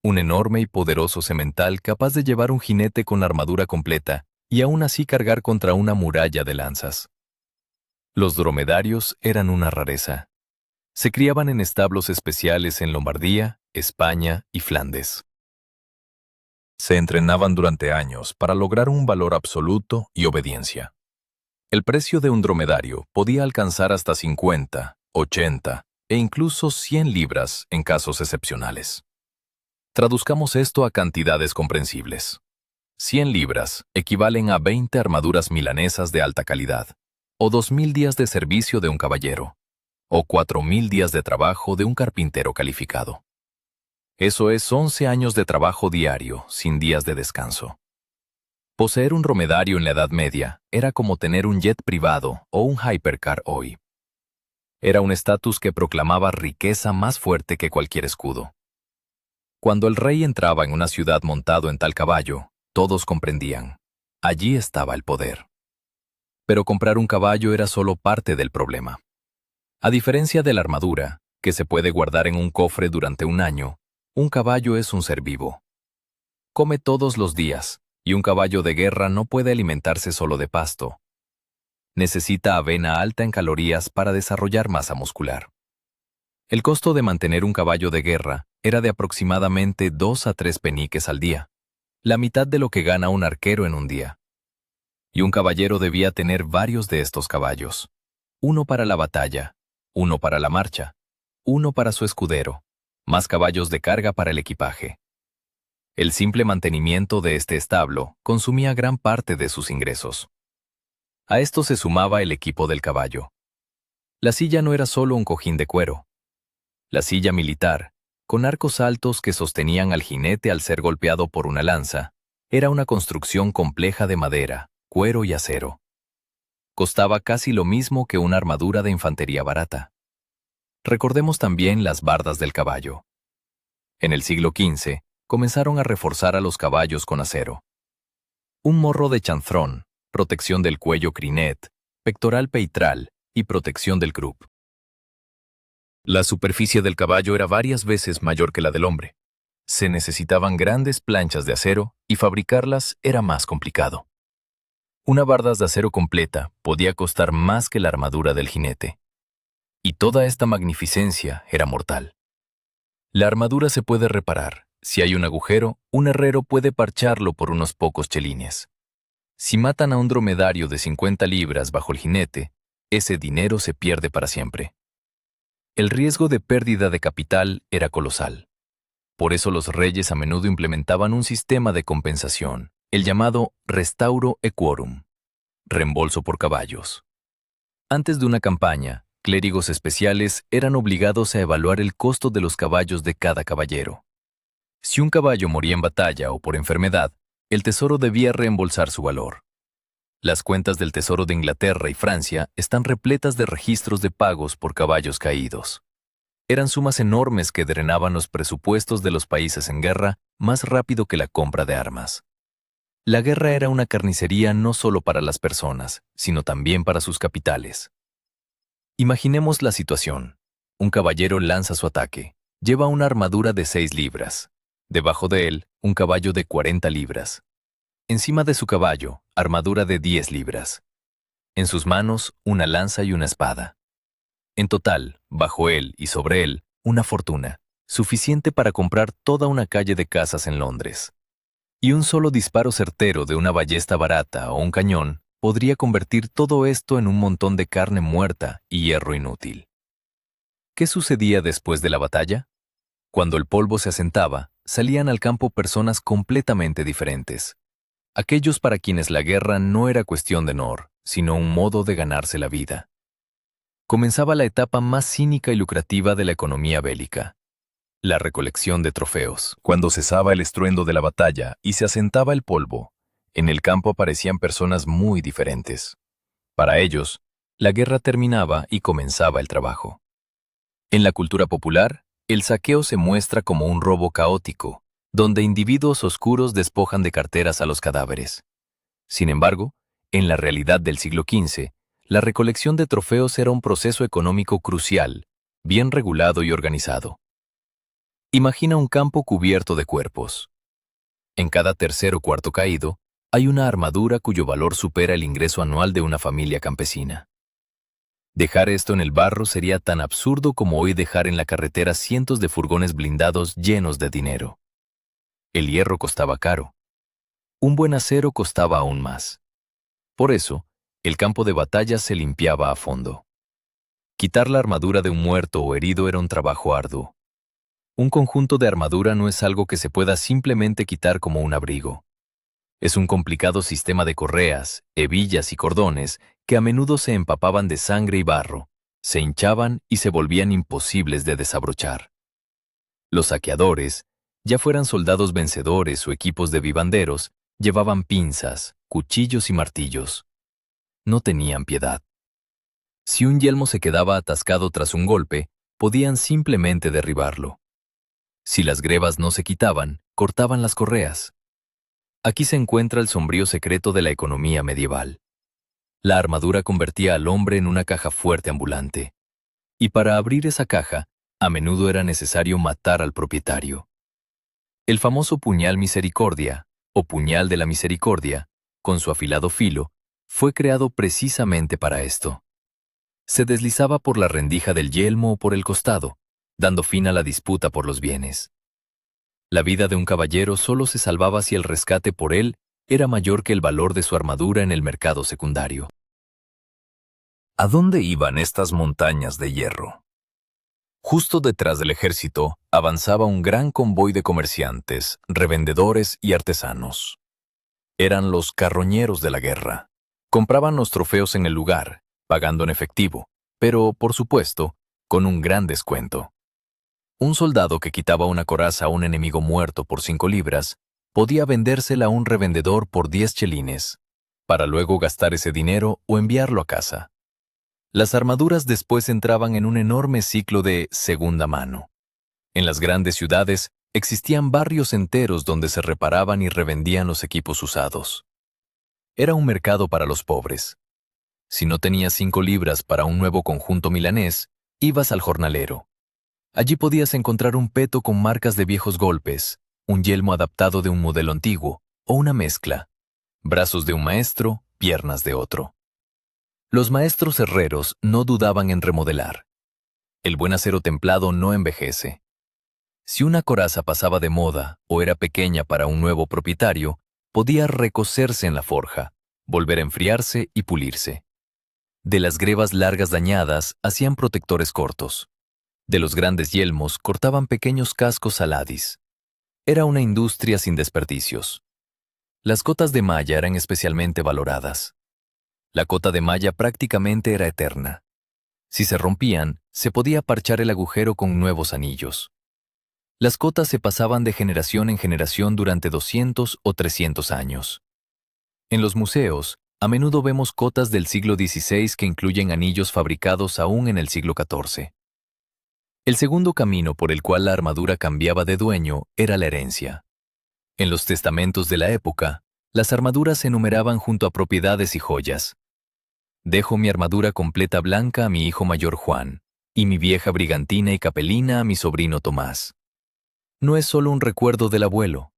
Un enorme y poderoso semental capaz de llevar un jinete con armadura completa y aún así cargar contra una muralla de lanzas. Los dromedarios eran una rareza. Se criaban en establos especiales en Lombardía, España y Flandes. Se entrenaban durante años para lograr un valor absoluto y obediencia. El precio de un dromedario podía alcanzar hasta 50, 80 e incluso 100 libras en casos excepcionales. Traduzcamos esto a cantidades comprensibles. 100 libras equivalen a 20 armaduras milanesas de alta calidad, o 2.000 días de servicio de un caballero, o 4.000 días de trabajo de un carpintero calificado. Eso es 11 años de trabajo diario, sin días de descanso. Poseer un dromedario en la Edad Media era como tener un jet privado o un hypercar hoy. Era un estatus que proclamaba riqueza más fuerte que cualquier escudo. Cuando el rey entraba en una ciudad montado en tal caballo, todos comprendían. Allí estaba el poder. Pero comprar un caballo era solo parte del problema. A diferencia de la armadura, que se puede guardar en un cofre durante un año, un caballo es un ser vivo. Come todos los días, y un caballo de guerra no puede alimentarse solo de pasto. necesita avena alta en calorías para desarrollar masa muscular. El costo de mantener un caballo de guerra era de aproximadamente 2 a 3 peniques al día, la mitad de lo que gana un arquero en un día. Y un caballero debía tener varios de estos caballos. Uno para la batalla, uno para la marcha, uno para su escudero, más caballos de carga para el equipaje. El simple mantenimiento de este establo consumía gran parte de sus ingresos. A esto se sumaba el equipo del caballo. La silla no era solo un cojín de cuero. La silla militar, con arcos altos que sostenían al jinete al ser golpeado por una lanza, era una construcción compleja de madera, cuero y acero. Costaba casi lo mismo que una armadura de infantería barata. Recordemos también las bardas del caballo. En el siglo XV, comenzaron a reforzar a los caballos con acero. Un morro de chanfrón, protección del cuello crinet, pectoral peitral y protección del croup. La superficie del caballo era varias veces mayor que la del hombre. Se necesitaban grandes planchas de acero y fabricarlas era más complicado. Una barda de acero completa podía costar más que la armadura del jinete. Y toda esta magnificencia era mortal. La armadura se puede reparar. Si hay un agujero, un herrero puede parcharlo por unos pocos chelines. Si matan a un dromedario de 50 libras bajo el jinete, ese dinero se pierde para siempre. El riesgo de pérdida de capital era colosal. Por eso los reyes a menudo implementaban un sistema de compensación, el llamado restauro equorum, reembolso por caballos. Antes de una campaña, clérigos especiales eran obligados a evaluar el costo de los caballos de cada caballero. Si un caballo moría en batalla o por enfermedad, el tesoro debía reembolsar su valor. Las cuentas del Tesoro de Inglaterra y Francia están repletas de registros de pagos por caballos caídos. Eran sumas enormes que drenaban los presupuestos de los países en guerra más rápido que la compra de armas. La guerra era una carnicería no solo para las personas, sino también para sus capitales. Imaginemos la situación. Un caballero lanza su ataque. Lleva una armadura de 6 libras. Debajo de él, un caballo de 40 libras. Encima de su caballo, armadura de 10 libras. En sus manos, una lanza y una espada. En total, bajo él y sobre él, una fortuna, suficiente para comprar toda una calle de casas en Londres. Y un solo disparo certero de una ballesta barata o un cañón podría convertir todo esto en un montón de carne muerta y hierro inútil. ¿Qué sucedía después de la batalla? Cuando el polvo se asentaba, salían al campo personas completamente diferentes. Aquellos para quienes la guerra no era cuestión de honor, sino un modo de ganarse la vida. Comenzaba la etapa más cínica y lucrativa de la economía bélica, la recolección de trofeos. Cuando cesaba el estruendo de la batalla y se asentaba el polvo, en el campo aparecían personas muy diferentes. Para ellos, la guerra terminaba y comenzaba el trabajo. En la cultura popular, el saqueo se muestra como un robo caótico, donde individuos oscuros despojan de carteras a los cadáveres. Sin embargo, en la realidad del siglo XV, la recolección de trofeos era un proceso económico crucial, bien regulado y organizado. Imagina un campo cubierto de cuerpos. En cada tercer o cuarto caído, hay una armadura cuyo valor supera el ingreso anual de una familia campesina. Dejar esto en el barro sería tan absurdo como hoy dejar en la carretera cientos de furgones blindados llenos de dinero. El hierro costaba caro. Un buen acero costaba aún más. Por eso, el campo de batalla se limpiaba a fondo. Quitar la armadura de un muerto o herido era un trabajo arduo. Un conjunto de armadura no es algo que se pueda simplemente quitar como un abrigo. Es un complicado sistema de correas, hebillas y cordones que a menudo se empapaban de sangre y barro, se hinchaban y se volvían imposibles de desabrochar. Los saqueadores, ya fueran soldados vencedores o equipos de vivanderos, llevaban pinzas, cuchillos y martillos. No tenían piedad. Si un yelmo se quedaba atascado tras un golpe, podían simplemente derribarlo. Si las grebas no se quitaban, cortaban las correas. Aquí se encuentra el sombrío secreto de la economía medieval. La armadura convertía al hombre en una caja fuerte ambulante. Y para abrir esa caja, a menudo era necesario matar al propietario. El famoso puñal misericordia, o puñal de la misericordia, con su afilado filo, fue creado precisamente para esto. Se deslizaba por la rendija del yelmo o por el costado, dando fin a la disputa por los bienes. La vida de un caballero solo se salvaba si el rescate por él era mayor que el valor de su armadura en el mercado secundario. ¿A dónde iban estas montañas de hierro? Justo detrás del ejército avanzaba un gran convoy de comerciantes, revendedores y artesanos. Eran los carroñeros de la guerra. Compraban los trofeos en el lugar, pagando en efectivo, pero, por supuesto, con un gran descuento. Un soldado que quitaba una coraza a un enemigo muerto por 5 libras podía vendérsela a un revendedor por 10 chelines, para luego gastar ese dinero o enviarlo a casa. Las armaduras después entraban en un enorme ciclo de segunda mano. En las grandes ciudades existían barrios enteros donde se reparaban y revendían los equipos usados. Era un mercado para los pobres. Si no tenías 5 libras para un nuevo conjunto milanés, ibas al jornalero. Allí podías encontrar un peto con marcas de viejos golpes, un yelmo adaptado de un modelo antiguo, o una mezcla. Brazos de un maestro, piernas de otro. Los maestros herreros no dudaban en remodelar. El buen acero templado no envejece. Si una coraza pasaba de moda o era pequeña para un nuevo propietario, podía recocerse en la forja, volver a enfriarse y pulirse. De las grebas largas dañadas hacían protectores cortos. De los grandes yelmos cortaban pequeños cascos aladis. Era una industria sin desperdicios. Las cotas de malla eran especialmente valoradas. La cota de malla prácticamente era eterna. Si se rompían, se podía parchar el agujero con nuevos anillos. Las cotas se pasaban de generación en generación durante 200 o 300 años. En los museos, a menudo vemos cotas del siglo XVI que incluyen anillos fabricados aún en el siglo XIV. El segundo camino por el cual la armadura cambiaba de dueño era la herencia. En los testamentos de la época, las armaduras se enumeraban junto a propiedades y joyas. Dejo mi armadura completa blanca a mi hijo mayor Juan, y mi vieja brigantina y capelina a mi sobrino Tomás. No es solo un recuerdo del abuelo,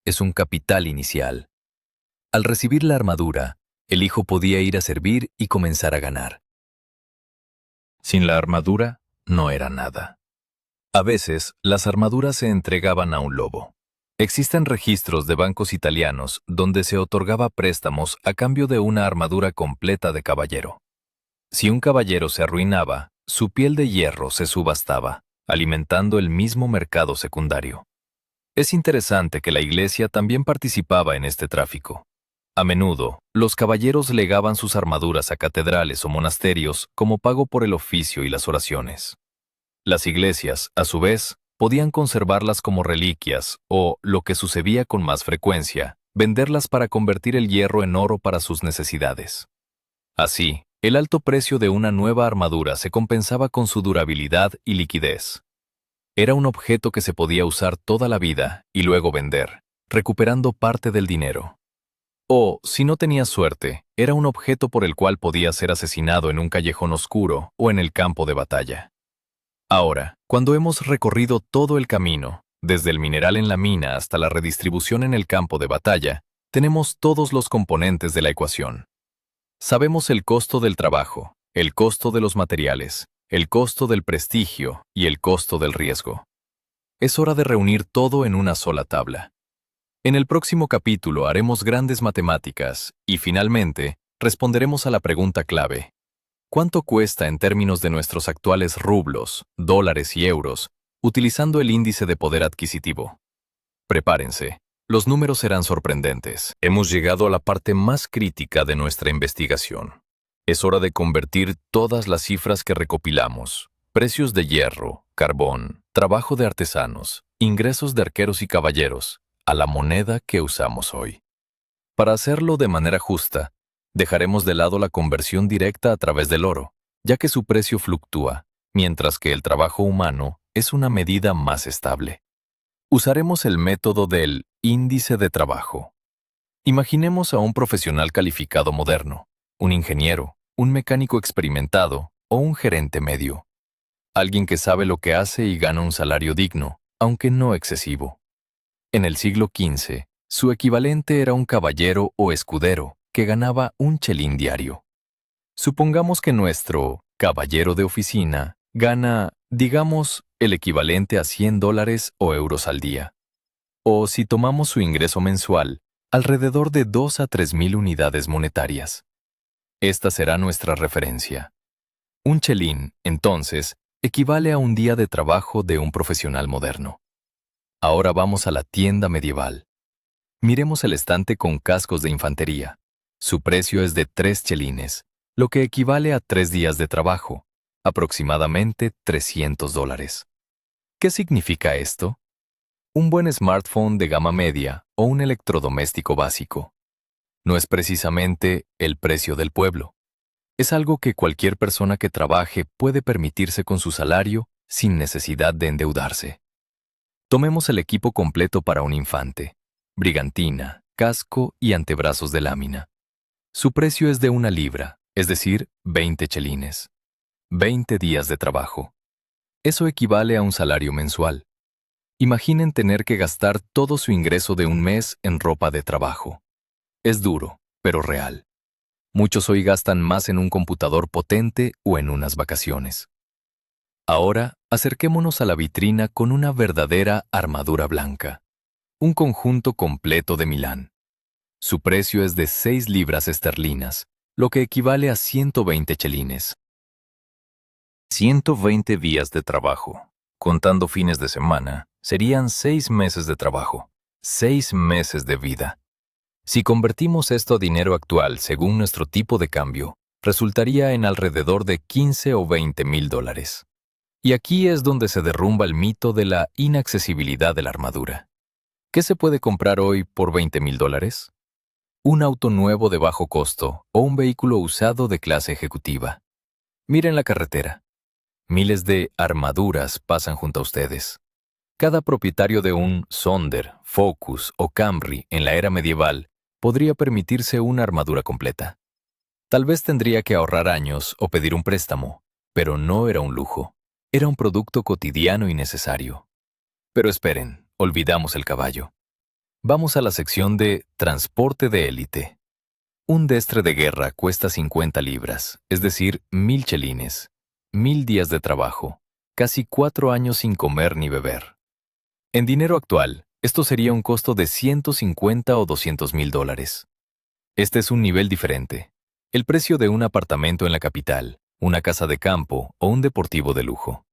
es un capital inicial. Al recibir la armadura, el hijo podía ir a servir y comenzar a ganar. Sin la armadura, no era nada. A veces, las armaduras se entregaban a un lobo. Existen registros de bancos italianos donde se otorgaba préstamos a cambio de una armadura completa de caballero. Si un caballero se arruinaba, su piel de hierro se subastaba, alimentando el mismo mercado secundario. Es interesante que la Iglesia también participaba en este tráfico. A menudo, los caballeros legaban sus armaduras a catedrales o monasterios como pago por el oficio y las oraciones. Las iglesias, a su vez, podían conservarlas como reliquias o, lo que sucedía con más frecuencia, venderlas para convertir el hierro en oro para sus necesidades. Así, el alto precio de una nueva armadura se compensaba con su durabilidad y liquidez. Era un objeto que se podía usar toda la vida y luego vender, recuperando parte del dinero. O, si no tenías suerte, era un objeto por el cual podías ser asesinado en un callejón oscuro o en el campo de batalla. Ahora, cuando hemos recorrido todo el camino, desde el mineral en la mina hasta la redistribución en el campo de batalla, tenemos todos los componentes de la ecuación. Sabemos el costo del trabajo, el costo de los materiales, el costo del prestigio y el costo del riesgo. Es hora de reunir todo en una sola tabla. En el próximo capítulo haremos grandes matemáticas y, finalmente, responderemos a la pregunta clave. ¿Cuánto cuesta en términos de nuestros actuales rublos, dólares y euros, utilizando el índice de poder adquisitivo? Prepárense, los números serán sorprendentes. Hemos llegado a la parte más crítica de nuestra investigación. Es hora de convertir todas las cifras que recopilamos, precios de hierro, carbón, trabajo de artesanos, ingresos de arqueros y caballeros, a la moneda que usamos hoy. Para hacerlo de manera justa, dejaremos de lado la conversión directa a través del oro, ya que su precio fluctúa, mientras que el trabajo humano es una medida más estable. Usaremos el método del índice de trabajo. Imaginemos a un profesional calificado moderno, un ingeniero, un mecánico experimentado o un gerente medio. Alguien que sabe lo que hace y gana un salario digno, aunque no excesivo. En el siglo XV, su equivalente era un caballero o escudero, que ganaba un chelín diario. Supongamos que nuestro caballero de oficina gana, digamos, el equivalente a $100 o euros al día. O si tomamos su ingreso mensual, alrededor de 2 a 3 mil unidades monetarias. Esta será nuestra referencia. Un chelín, entonces, equivale a un día de trabajo de un profesional moderno. Ahora vamos a la tienda medieval. Miremos el estante con cascos de infantería. Su precio es de 3 chelines, lo que equivale a 3 días de trabajo, aproximadamente $300. ¿Qué significa esto? Un buen smartphone de gama media o un electrodoméstico básico. No es precisamente el precio del pueblo. Es algo que cualquier persona que trabaje puede permitirse con su salario sin necesidad de endeudarse. Tomemos el equipo completo para un infante: brigantina, casco y antebrazos de lámina. Su precio es de 1 libra, es decir, 20 chelines. 20 días de trabajo. Eso equivale a un salario mensual. Imaginen tener que gastar todo su ingreso de un mes en ropa de trabajo. Es duro, pero real. Muchos hoy gastan más en un computador potente o en unas vacaciones. Ahora, acerquémonos a la vitrina con una verdadera armadura blanca. Un conjunto completo de Milán. Su precio es de 6 libras esterlinas, lo que equivale a 120 chelines. 120 días de trabajo. Contando fines de semana, serían 6 meses de trabajo. 6 meses de vida. Si convertimos esto a dinero actual según nuestro tipo de cambio, resultaría en alrededor de 15 o 20 mil dólares. Y aquí es donde se derrumba el mito de la inaccesibilidad de la armadura. ¿Qué se puede comprar hoy por 20 mil dólares? Un auto nuevo de bajo costo o un vehículo usado de clase ejecutiva. Miren la carretera. Miles de armaduras pasan junto a ustedes. Cada propietario de un Sonder, Focus o Camry en la era medieval podría permitirse una armadura completa. Tal vez tendría que ahorrar años o pedir un préstamo, pero no era un lujo. Era un producto cotidiano y necesario. Pero esperen, olvidamos el caballo. Vamos a la sección de transporte de élite. Un destre de guerra cuesta 50 libras, es decir, 1000 chelines, 1000 días de trabajo, casi 4 años sin comer ni beber. En dinero actual, esto sería un costo de 150 o 200 mil dólares. Este es un nivel diferente. El precio de un apartamento en la capital, una casa de campo o un deportivo de lujo.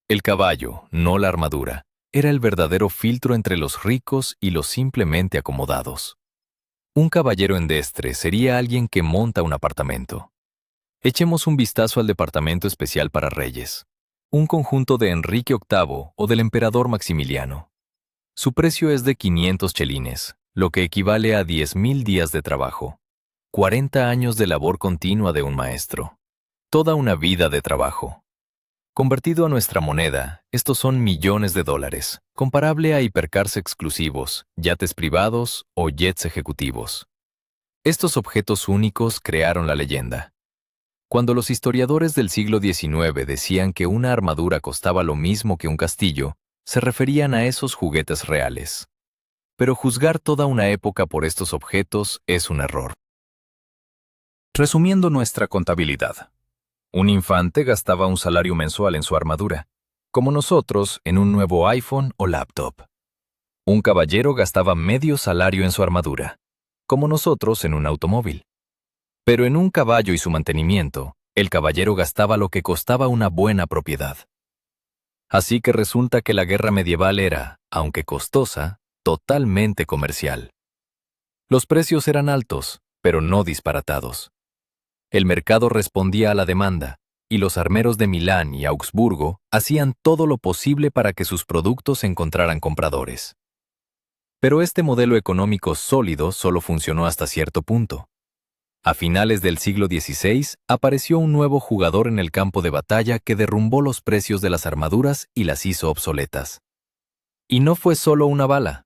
El caballo, no la armadura, era el verdadero filtro entre los ricos y los simplemente acomodados. Un caballero en destre sería alguien que monta un apartamento. Echemos un vistazo al departamento especial para reyes, un conjunto de Enrique VIII o del emperador Maximiliano. Su precio es de 500 chelines, lo que equivale a 10.000 días de trabajo, 40 años de labor continua de un maestro, toda una vida de trabajo. Convertido a nuestra moneda, estos son millones de dólares, comparable a hipercars exclusivos, yates privados o jets ejecutivos. Estos objetos únicos crearon la leyenda. Cuando los historiadores del siglo XIX decían que una armadura costaba lo mismo que un castillo, se referían a esos juguetes reales. Pero juzgar toda una época por estos objetos es un error. Resumiendo nuestra contabilidad. Un infante gastaba un salario mensual en su armadura, como nosotros en un nuevo iPhone o laptop. Un caballero gastaba medio salario en su armadura, como nosotros en un automóvil. Pero en un caballo y su mantenimiento, el caballero gastaba lo que costaba una buena propiedad. Así que resulta que la guerra medieval era, aunque costosa, totalmente comercial. Los precios eran altos, pero no disparatados. El mercado respondía a la demanda, y los armeros de Milán y Augsburgo hacían todo lo posible para que sus productos encontraran compradores. Pero este modelo económico sólido solo funcionó hasta cierto punto. A finales del siglo XVI apareció un nuevo jugador en el campo de batalla que derrumbó los precios de las armaduras y las hizo obsoletas. Y no fue solo una bala.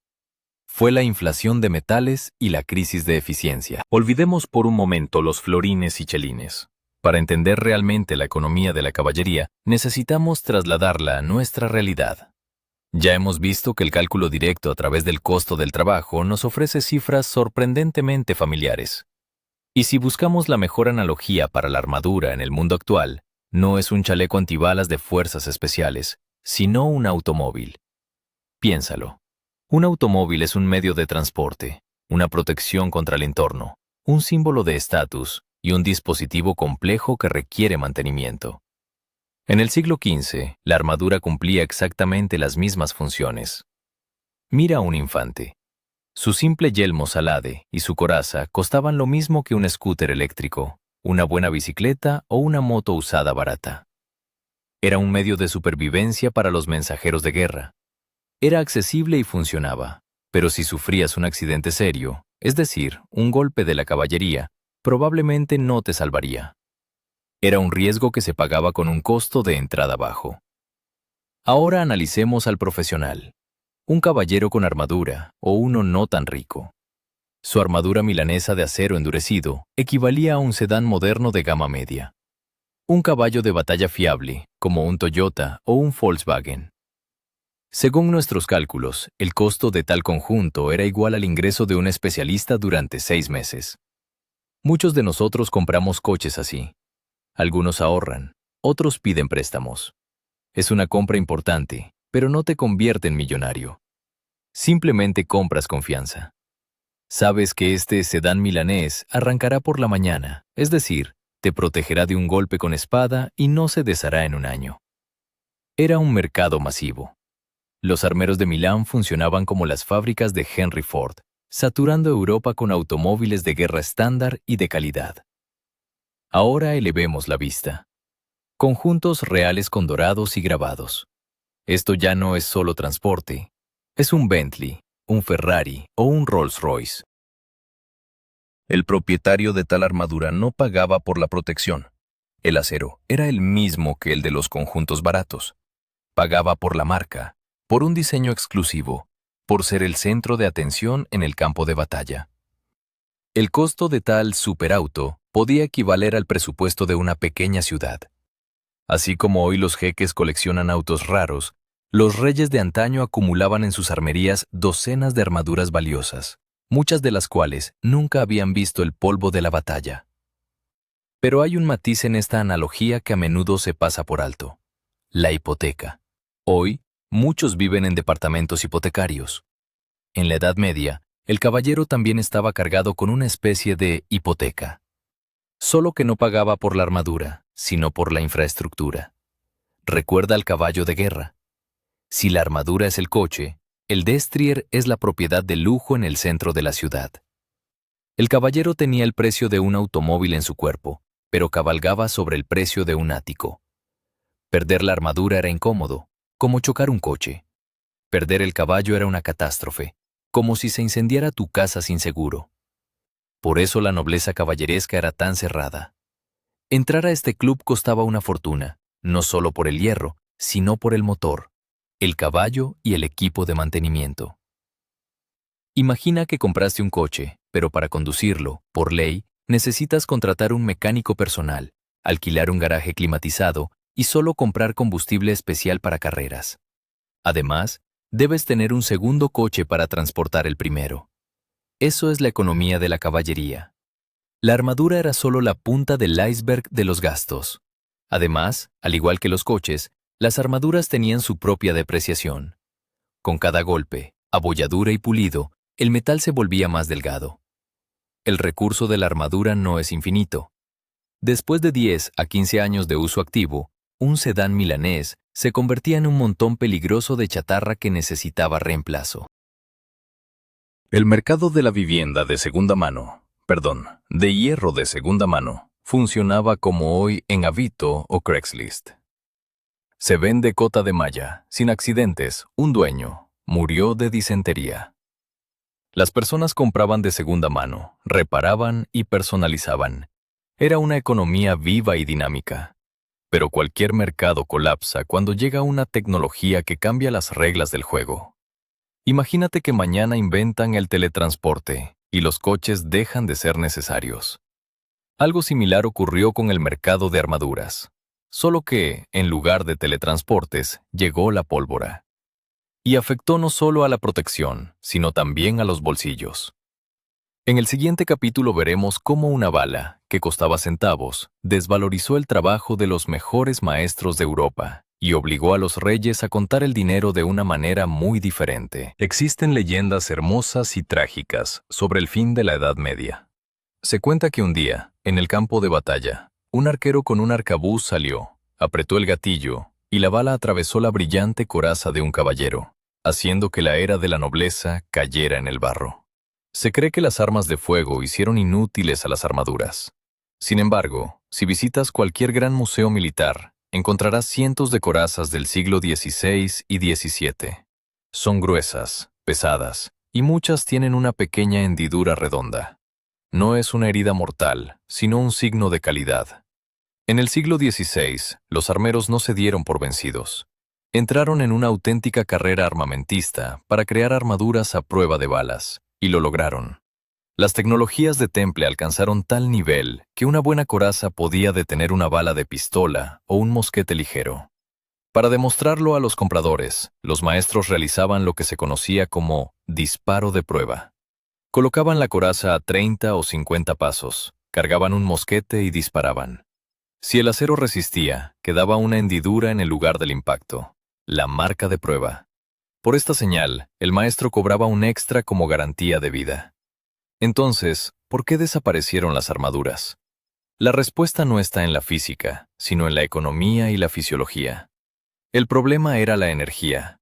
Fue la inflación de metales y la crisis de eficiencia. Olvidemos por un momento los florines y chelines. Para entender realmente la economía de la caballería, necesitamos trasladarla a nuestra realidad. Ya hemos visto que el cálculo directo a través del costo del trabajo nos ofrece cifras sorprendentemente familiares. Y si buscamos la mejor analogía para la armadura en el mundo actual, no es un chaleco antibalas de fuerzas especiales, sino un automóvil. Piénsalo. Un automóvil es un medio de transporte, una protección contra el entorno, un símbolo de estatus y un dispositivo complejo que requiere mantenimiento. En el siglo XV, la armadura cumplía exactamente las mismas funciones. Mira a un infante. Su simple yelmo salade y su coraza costaban lo mismo que un scooter eléctrico, una buena bicicleta o una moto usada barata. Era un medio de supervivencia para los mensajeros de guerra. Era accesible y funcionaba, pero si sufrías un accidente serio, es decir, un golpe de la caballería, probablemente no te salvaría. Era un riesgo que se pagaba con un costo de entrada bajo. Ahora analicemos al profesional. Un caballero con armadura o uno no tan rico. Su armadura milanesa de acero endurecido equivalía a un sedán moderno de gama media. Un caballo de batalla fiable, como un Toyota o un Volkswagen. Según nuestros cálculos, el costo de tal conjunto era igual al ingreso de un especialista durante 6 meses. Muchos de nosotros compramos coches así. Algunos ahorran, otros piden préstamos. Es una compra importante, pero no te convierte en millonario. Simplemente compras confianza. Sabes que este sedán milanés arrancará por la mañana, es decir, te protegerá de un golpe con espada y no se deshará en un año. Era un mercado masivo. Los armeros de Milán funcionaban como las fábricas de Henry Ford, saturando Europa con automóviles de guerra estándar y de calidad. Ahora elevemos la vista. Conjuntos reales con dorados y grabados. Esto ya no es solo transporte. Es un Bentley, un Ferrari o un Rolls-Royce. El propietario de tal armadura no pagaba por la protección. El acero era el mismo que el de los conjuntos baratos. Pagaba por la marca, por un diseño exclusivo, por ser el centro de atención en el campo de batalla. El costo de tal superauto podía equivaler al presupuesto de una pequeña ciudad. Así como hoy los jeques coleccionan autos raros, los reyes de antaño acumulaban en sus armerías docenas de armaduras valiosas, muchas de las cuales nunca habían visto el polvo de la batalla. Pero hay un matiz en esta analogía que a menudo se pasa por alto: la hipoteca. Hoy, muchos viven en departamentos hipotecarios. En la Edad Media, el caballero también estaba cargado con una especie de hipoteca. Solo que no pagaba por la armadura, sino por la infraestructura. Recuerda al caballo de guerra. Si la armadura es el coche, el destrier es la propiedad de lujo en el centro de la ciudad. El caballero tenía el precio de un automóvil en su cuerpo, pero cabalgaba sobre el precio de un ático. Perder la armadura era incómodo, como chocar un coche. Perder el caballo era una catástrofe, como si se incendiara tu casa sin seguro. Por eso la nobleza caballeresca era tan cerrada. Entrar a este club costaba una fortuna, no solo por el hierro, sino por el motor, el caballo y el equipo de mantenimiento. Imagina que compraste un coche, pero para conducirlo, por ley, necesitas contratar un mecánico personal, alquilar un garaje climatizado y solo comprar combustible especial para carreras. Además, debes tener un segundo coche para transportar el primero. Eso es la economía de la caballería. La armadura era solo la punta del iceberg de los gastos. Además, al igual que los coches, las armaduras tenían su propia depreciación. Con cada golpe, abolladura y pulido, el metal se volvía más delgado. El recurso de la armadura no es infinito. Después de 10 a 15 años de uso activo, un sedán milanés se convertía en un montón peligroso de chatarra que necesitaba reemplazo. El mercado de la vivienda de segunda mano, de hierro de segunda mano, funcionaba como hoy en Avito o Craigslist. Se vende cota de malla, sin accidentes, un dueño murió de disentería. Las personas compraban de segunda mano, reparaban y personalizaban. Era una economía viva y dinámica. Pero cualquier mercado colapsa cuando llega una tecnología que cambia las reglas del juego. Imagínate que mañana inventan el teletransporte y los coches dejan de ser necesarios. Algo similar ocurrió con el mercado de armaduras, solo que, en lugar de teletransportes, llegó la pólvora. Y afectó no solo a la protección, sino también a los bolsillos. En el siguiente capítulo veremos cómo una bala, que costaba centavos, desvalorizó el trabajo de los mejores maestros de Europa y obligó a los reyes a contar el dinero de una manera muy diferente. Existen leyendas hermosas y trágicas sobre el fin de la Edad Media. Se cuenta que un día, en el campo de batalla, un arquero con un arcabuz salió, apretó el gatillo y la bala atravesó la brillante coraza de un caballero, haciendo que la era de la nobleza cayera en el barro. Se cree que las armas de fuego hicieron inútiles a las armaduras. Sin embargo, si visitas cualquier gran museo militar, encontrarás cientos de corazas del siglo XVI y XVII. Son gruesas, pesadas, y muchas tienen una pequeña hendidura redonda. No es una herida mortal, sino un signo de calidad. En el siglo XVI, los armeros no se dieron por vencidos. Entraron en una auténtica carrera armamentista para crear armaduras a prueba de balas, y lo lograron. Las tecnologías de Temple alcanzaron tal nivel que una buena coraza podía detener una bala de pistola o un mosquete ligero. Para demostrarlo a los compradores, los maestros realizaban lo que se conocía como disparo de prueba. Colocaban la coraza a 30 o 50 pasos, cargaban un mosquete y disparaban. Si el acero resistía, quedaba una hendidura en el lugar del impacto, la marca de prueba. Por esta señal, el maestro cobraba un extra como garantía de vida. Entonces, ¿por qué desaparecieron las armaduras? La respuesta no está en la física, sino en la economía y la fisiología. El problema era la energía.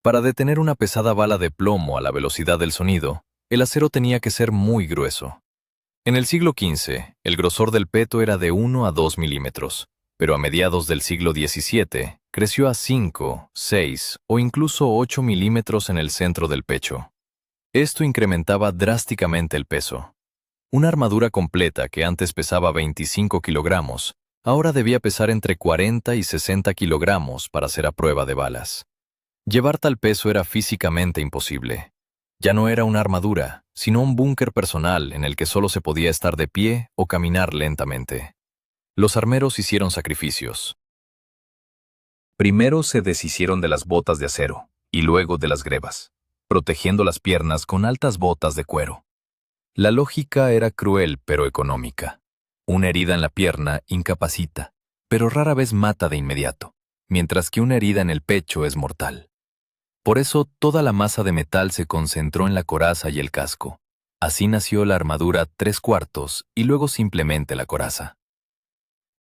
Para detener una pesada bala de plomo a la velocidad del sonido, el acero tenía que ser muy grueso. En el siglo XV, el grosor del peto era de 1 a 2 milímetros, pero a mediados del siglo XVII creció a 5, 6 o incluso 8 milímetros en el centro del pecho. Esto incrementaba drásticamente el peso. Una armadura completa que antes pesaba 25 kilogramos, ahora debía pesar entre 40 y 60 kilogramos para ser a prueba de balas. Llevar tal peso era físicamente imposible. Ya no era una armadura, sino un búnker personal en el que solo se podía estar de pie o caminar lentamente. Los armeros hicieron sacrificios. Primero se deshicieron de las botas de acero, y luego de las grebas, protegiendo las piernas con altas botas de cuero. La lógica era cruel pero económica. Una herida en la pierna incapacita, pero rara vez mata de inmediato, mientras que una herida en el pecho es mortal. Por eso toda la masa de metal se concentró en la coraza y el casco. Así nació la armadura 3/4 y luego simplemente la coraza.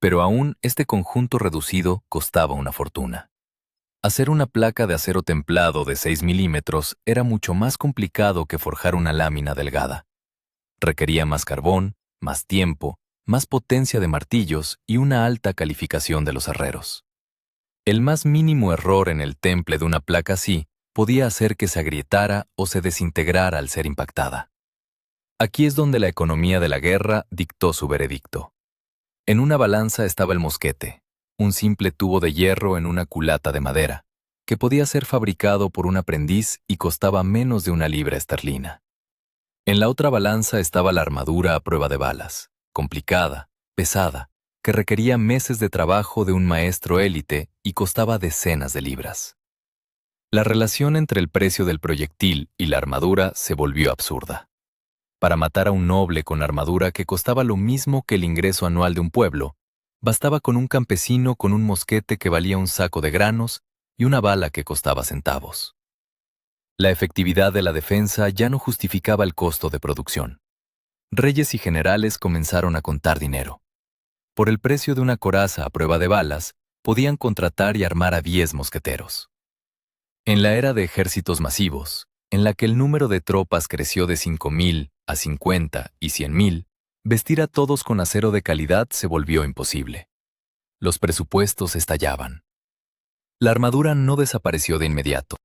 Pero aún este conjunto reducido costaba una fortuna. Hacer una placa de acero templado de 6 milímetros era mucho más complicado que forjar una lámina delgada. Requería más carbón, más tiempo, más potencia de martillos y una alta calificación de los herreros. El más mínimo error en el temple de una placa así podía hacer que se agrietara o se desintegrara al ser impactada. Aquí es donde la economía de la guerra dictó su veredicto. En una balanza estaba el mosquete, un simple tubo de hierro en una culata de madera, que podía ser fabricado por un aprendiz y costaba menos de 1 libra esterlina. En la otra balanza estaba la armadura a prueba de balas, complicada, pesada, que requería meses de trabajo de un maestro élite y costaba decenas de libras. La relación entre el precio del proyectil y la armadura se volvió absurda. Para matar a un noble con armadura que costaba lo mismo que el ingreso anual de un pueblo, bastaba con un campesino con un mosquete que valía un saco de granos y una bala que costaba centavos. La efectividad de la defensa ya no justificaba el costo de producción. Reyes y generales comenzaron a contar dinero. Por el precio de una coraza a prueba de balas, podían contratar y armar a 10 mosqueteros. En la era de ejércitos masivos, en la que el número de tropas creció de 5.000 a 50 y 100.000, vestir a todos con acero de calidad se volvió imposible. Los presupuestos estallaban. La armadura no desapareció de inmediato.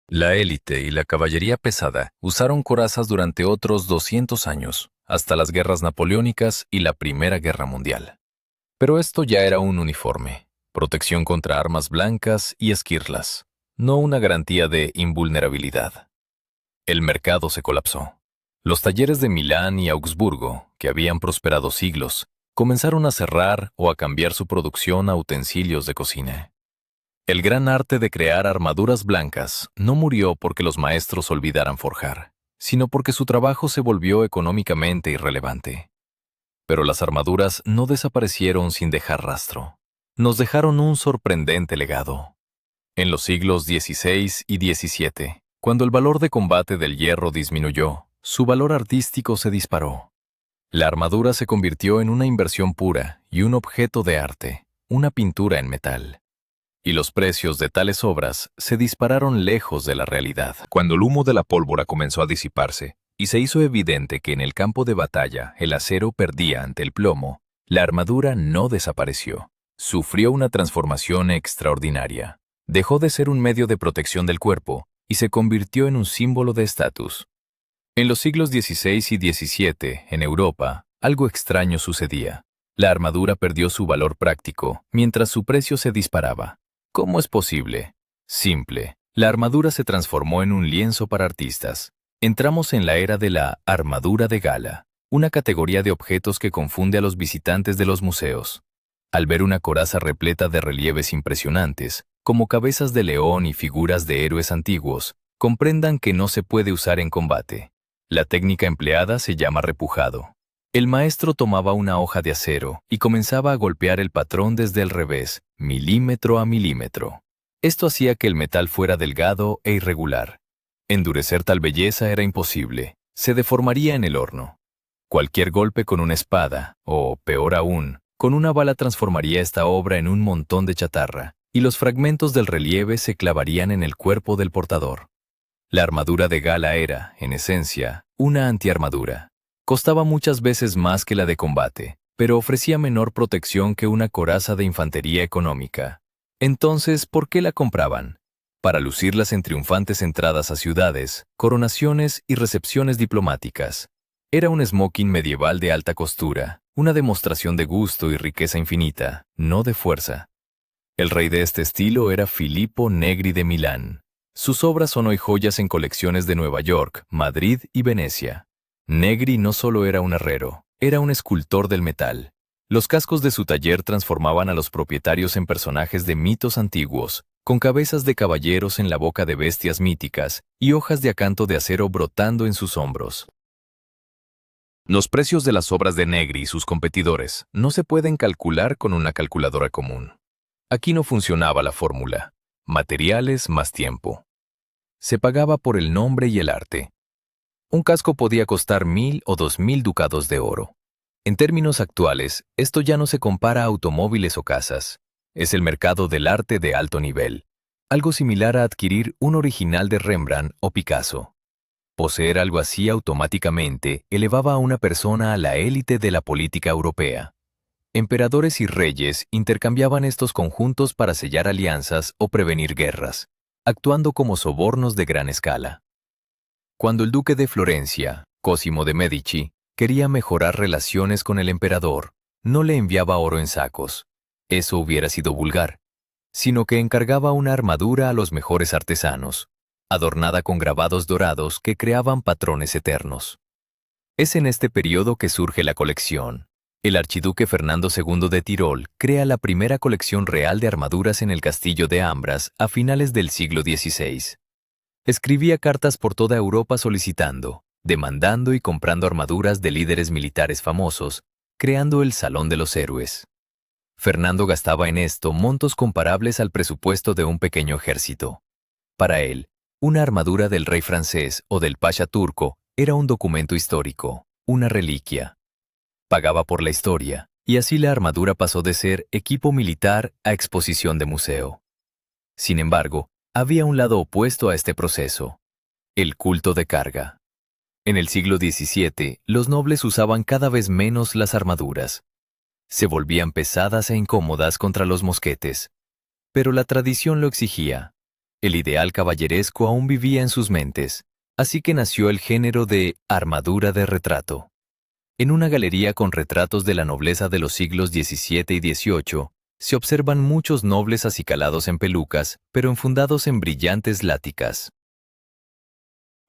La élite y la caballería pesada usaron corazas durante otros 200 años, hasta las guerras napoleónicas y la Primera Guerra Mundial. Pero esto ya era un uniforme, protección contra armas blancas y esquirlas, no una garantía de invulnerabilidad. El mercado se colapsó. Los talleres de Milán y Augsburgo, que habían prosperado siglos, comenzaron a cerrar o a cambiar su producción a utensilios de cocina. El gran arte de crear armaduras blancas no murió porque los maestros olvidaran forjar. sino porque su trabajo se volvió económicamente irrelevante. Pero las armaduras no desaparecieron sin dejar rastro. Nos dejaron un sorprendente legado. En los siglos XVI y XVII, cuando el valor de combate del hierro disminuyó, su valor artístico se disparó. La armadura se convirtió en una inversión pura y un objeto de arte, una pintura en metal. Y los precios de tales obras se dispararon lejos de la realidad. Cuando el humo de la pólvora comenzó a disiparse y se hizo evidente que en el campo de batalla el acero perdía ante el plomo, la armadura no desapareció. Sufrió una transformación extraordinaria. Dejó de ser un medio de protección del cuerpo y se convirtió en un símbolo de estatus. En los siglos XVI y XVII, en Europa, algo extraño sucedía. La armadura perdió su valor práctico, mientras su precio se disparaba. ¿Cómo es posible? Simple. La armadura se transformó en un lienzo para artistas. Entramos en la era de la armadura de gala, una categoría de objetos que confunde a los visitantes de los museos. Al ver una coraza repleta de relieves impresionantes, como cabezas de león y figuras de héroes antiguos, comprendan que no se puede usar en combate. La técnica empleada se llama repujado. El maestro tomaba una hoja de acero y comenzaba a golpear el patrón desde el revés, milímetro a milímetro. Esto hacía que el metal fuera delgado e irregular. Endurecer tal belleza era imposible, se deformaría en el horno. Cualquier golpe con una espada, o peor aún, con una bala transformaría esta obra en un montón de chatarra, y los fragmentos del relieve se clavarían en el cuerpo del portador. La armadura de gala era, en esencia, una antiarmadura. Costaba muchas veces más que la de combate, pero ofrecía menor protección que una coraza de infantería económica. Entonces, ¿por qué la compraban? Para lucirlas en triunfantes entradas a ciudades, coronaciones y recepciones diplomáticas. Era un smoking medieval de alta costura, una demostración de gusto y riqueza infinita, no de fuerza. El rey de este estilo era Filippo Negri de Milán. Sus obras son hoy joyas en colecciones de Nueva York, Madrid y Venecia. Negri no solo era un herrero, era un escultor del metal. Los cascos de su taller transformaban a los propietarios en personajes de mitos antiguos, con cabezas de caballeros en la boca de bestias míticas y hojas de acanto de acero brotando en sus hombros. Los precios de las obras de Negri y sus competidores no se pueden calcular con una calculadora común. Aquí no funcionaba la fórmula: materiales más tiempo. Se pagaba por el nombre y el arte. Un casco podía costar 1.000 o 2.000 ducados de oro. En términos actuales, esto ya no se compara a automóviles o casas. Es el mercado del arte de alto nivel, algo similar a adquirir un original de Rembrandt o Picasso. Poseer algo así automáticamente elevaba a una persona a la élite de la política europea. Emperadores y reyes intercambiaban estos conjuntos para sellar alianzas o prevenir guerras, actuando como sobornos de gran escala. Cuando el duque de Florencia, Cosimo de Medici, quería mejorar relaciones con el emperador, no le enviaba oro en sacos. Eso hubiera sido vulgar, sino que encargaba una armadura a los mejores artesanos, adornada con grabados dorados que creaban patrones eternos. Es en este periodo que surge la colección. El archiduque Fernando II de Tirol crea la primera colección real de armaduras en el castillo de Ambras a finales del siglo XVI. Escribía cartas por toda Europa solicitando, demandando y comprando armaduras de líderes militares famosos, creando el Salón de los Héroes. Fernando gastaba en esto montos comparables al presupuesto de un pequeño ejército. Para él, una armadura del rey francés o del pasha turco era un documento histórico, una reliquia. Pagaba por la historia, y así la armadura pasó de ser equipo militar a exposición de museo. Sin embargo, había un lado opuesto a este proceso: el culto de carga. En el siglo XVII, los nobles usaban cada vez menos las armaduras. Se volvían pesadas e incómodas contra los mosquetes. Pero la tradición lo exigía. El ideal caballeresco aún vivía en sus mentes, así que nació el género de armadura de retrato. En una galería con retratos de la nobleza de los siglos XVII y XVIII, se observan muchos nobles acicalados en pelucas, pero enfundados en brillantes láticas.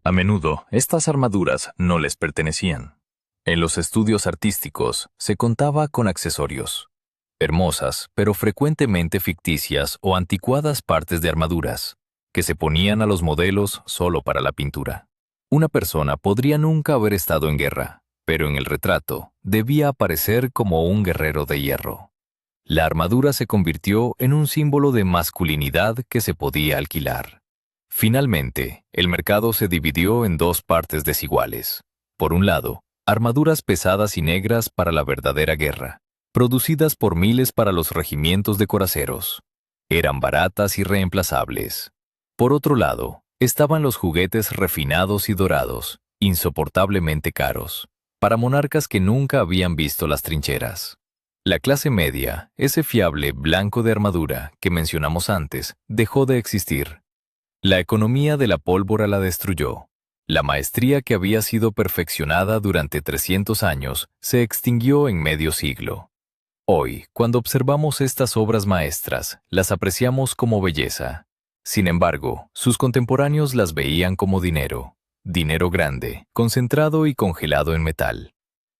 A menudo, estas armaduras no les pertenecían. En los estudios artísticos se contaba con accesorios, hermosas, pero frecuentemente ficticias o anticuadas partes de armaduras, que se ponían a los modelos solo para la pintura. Una persona podría nunca haber estado en guerra, pero en el retrato debía aparecer como un guerrero de hierro. La armadura se convirtió en un símbolo de masculinidad que se podía alquilar. Finalmente, el mercado se dividió en dos partes desiguales. Por un lado, armaduras pesadas y negras para la verdadera guerra, producidas por miles para los regimientos de coraceros. Eran baratas y reemplazables. Por otro lado, estaban los juguetes refinados y dorados, insoportablemente caros, para monarcas que nunca habían visto las trincheras. La clase media, ese fiable blanco de armadura que mencionamos antes, dejó de existir. La economía de la pólvora la destruyó. La maestría que había sido perfeccionada durante 300 años se extinguió en medio siglo. Hoy, cuando observamos estas obras maestras, las apreciamos como belleza. Sin embargo, sus contemporáneos las veían como dinero. Dinero grande, concentrado y congelado en metal.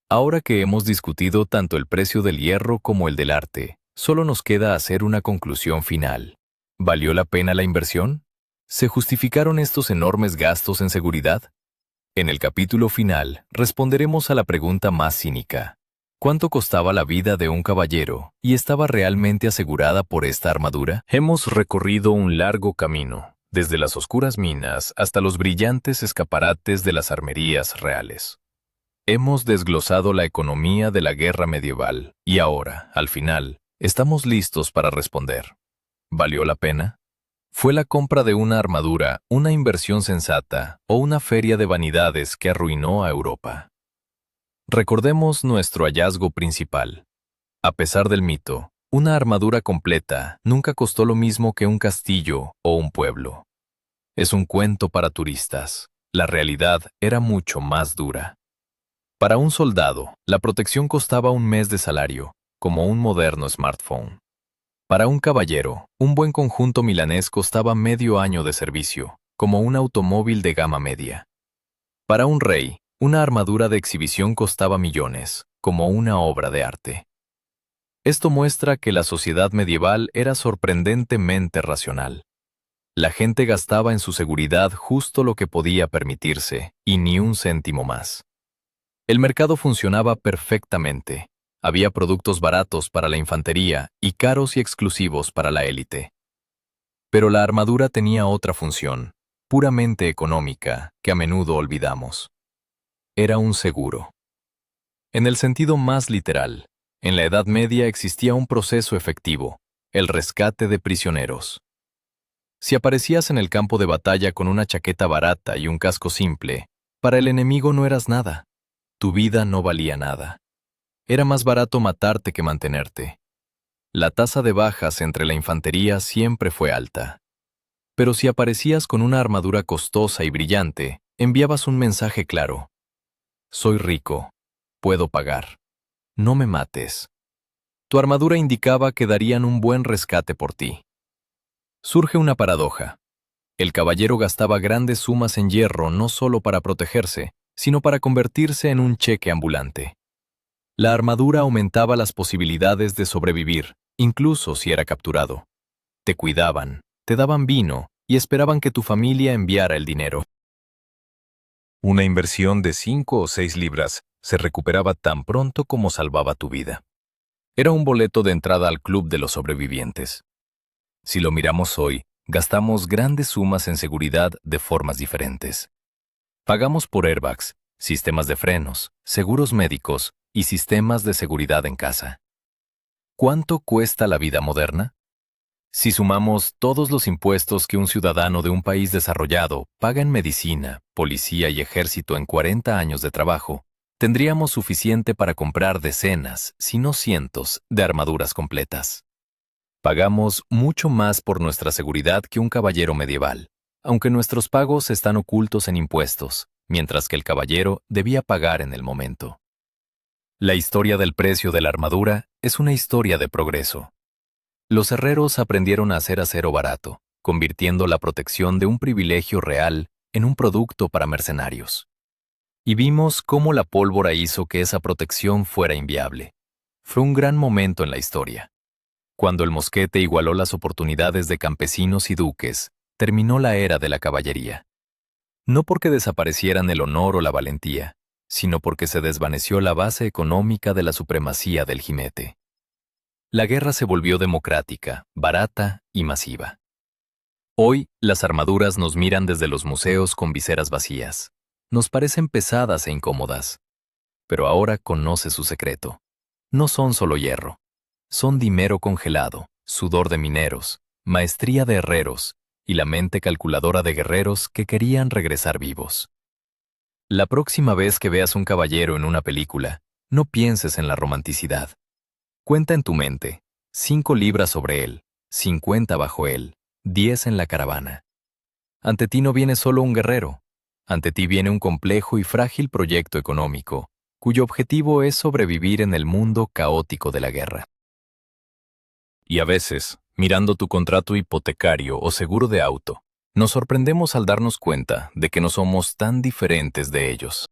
Ahora que hemos discutido tanto el precio del hierro como el del arte, solo nos queda hacer una conclusión final. ¿Valió la pena la inversión? ¿Se justificaron estos enormes gastos en seguridad? En el capítulo final, responderemos a la pregunta más cínica. ¿Cuánto costaba la vida de un caballero y estaba realmente asegurada por esta armadura? Hemos recorrido un largo camino, desde las oscuras minas hasta los brillantes escaparates de las armerías reales. Hemos desglosado la economía de la guerra medieval y ahora, al final, estamos listos para responder. ¿Valió la pena? ¿Fue la compra de una armadura una inversión sensata o una feria de vanidades que arruinó a Europa? Recordemos nuestro hallazgo principal. A pesar del mito, una armadura completa nunca costó lo mismo que un castillo o un pueblo. Es un cuento para turistas. La realidad era mucho más dura. Para un soldado, la protección costaba un mes de salario, como un moderno smartphone. Para un caballero, un buen conjunto milanés costaba medio año de servicio, como un automóvil de gama media. Para un rey, una armadura de exhibición costaba millones, como una obra de arte. Esto muestra que la sociedad medieval era sorprendentemente racional. La gente gastaba en su seguridad justo lo que podía permitirse, y ni un céntimo más. El mercado funcionaba perfectamente. Había productos baratos para la infantería y caros y exclusivos para la élite. Pero la armadura tenía otra función, puramente económica, que a menudo olvidamos. Era un seguro. En el sentido más literal, en la Edad Media existía un proceso efectivo, el rescate de prisioneros. Si aparecías en el campo de batalla con una chaqueta barata y un casco simple, para el enemigo no eras nada. Tu vida no valía nada. Era más barato matarte que mantenerte. La tasa de bajas entre la infantería siempre fue alta. Pero si aparecías con una armadura costosa y brillante, enviabas un mensaje claro. Soy rico. Puedo pagar. No me mates. Tu armadura indicaba que darían un buen rescate por ti. Surge una paradoja. El caballero gastaba grandes sumas en hierro no solo para protegerse, sino para convertirse en un cheque ambulante. La armadura aumentaba las posibilidades de sobrevivir, incluso si era capturado. Te cuidaban, te daban vino y esperaban que tu familia enviara el dinero. Una inversión de 5 o 6 libras se recuperaba tan pronto como salvaba tu vida. Era un boleto de entrada al club de los sobrevivientes. Si lo miramos hoy, gastamos grandes sumas en seguridad de formas diferentes. Pagamos por airbags, sistemas de frenos, seguros médicos y sistemas de seguridad en casa. ¿Cuánto cuesta la vida moderna? Si sumamos todos los impuestos que un ciudadano de un país desarrollado paga en medicina, policía y ejército en 40 años de trabajo, tendríamos suficiente para comprar decenas, si no cientos, de armaduras completas. Pagamos mucho más por nuestra seguridad que un caballero medieval, aunque nuestros pagos están ocultos en impuestos, mientras que el caballero debía pagar en el momento. La historia del precio de la armadura es una historia de progreso. Los herreros aprendieron a hacer acero barato, convirtiendo la protección de un privilegio real en un producto para mercenarios. Y vimos cómo la pólvora hizo que esa protección fuera inviable. Fue un gran momento en la historia. Cuando el mosquete igualó las oportunidades de campesinos y duques, terminó la era de la caballería. No porque desaparecieran el honor o la valentía, sino porque se desvaneció la base económica de la supremacía del jinete. La guerra se volvió democrática, barata y masiva. Hoy, las armaduras nos miran desde los museos con viseras vacías. Nos parecen pesadas e incómodas. Pero ahora conoce su secreto. No son solo hierro. Son dimero congelado, sudor de mineros, maestría de herreros y la mente calculadora de guerreros que querían regresar vivos. La próxima vez que veas un caballero en una película, no pienses en la romanticidad. Cuenta en tu mente, 5 libras sobre él, 50 bajo él, 10 en la caravana. Ante ti no viene solo un guerrero, ante ti viene un complejo y frágil proyecto económico, cuyo objetivo es sobrevivir en el mundo caótico de la guerra. Y a veces, mirando tu contrato hipotecario o seguro de auto, nos sorprendemos al darnos cuenta de que no somos tan diferentes de ellos.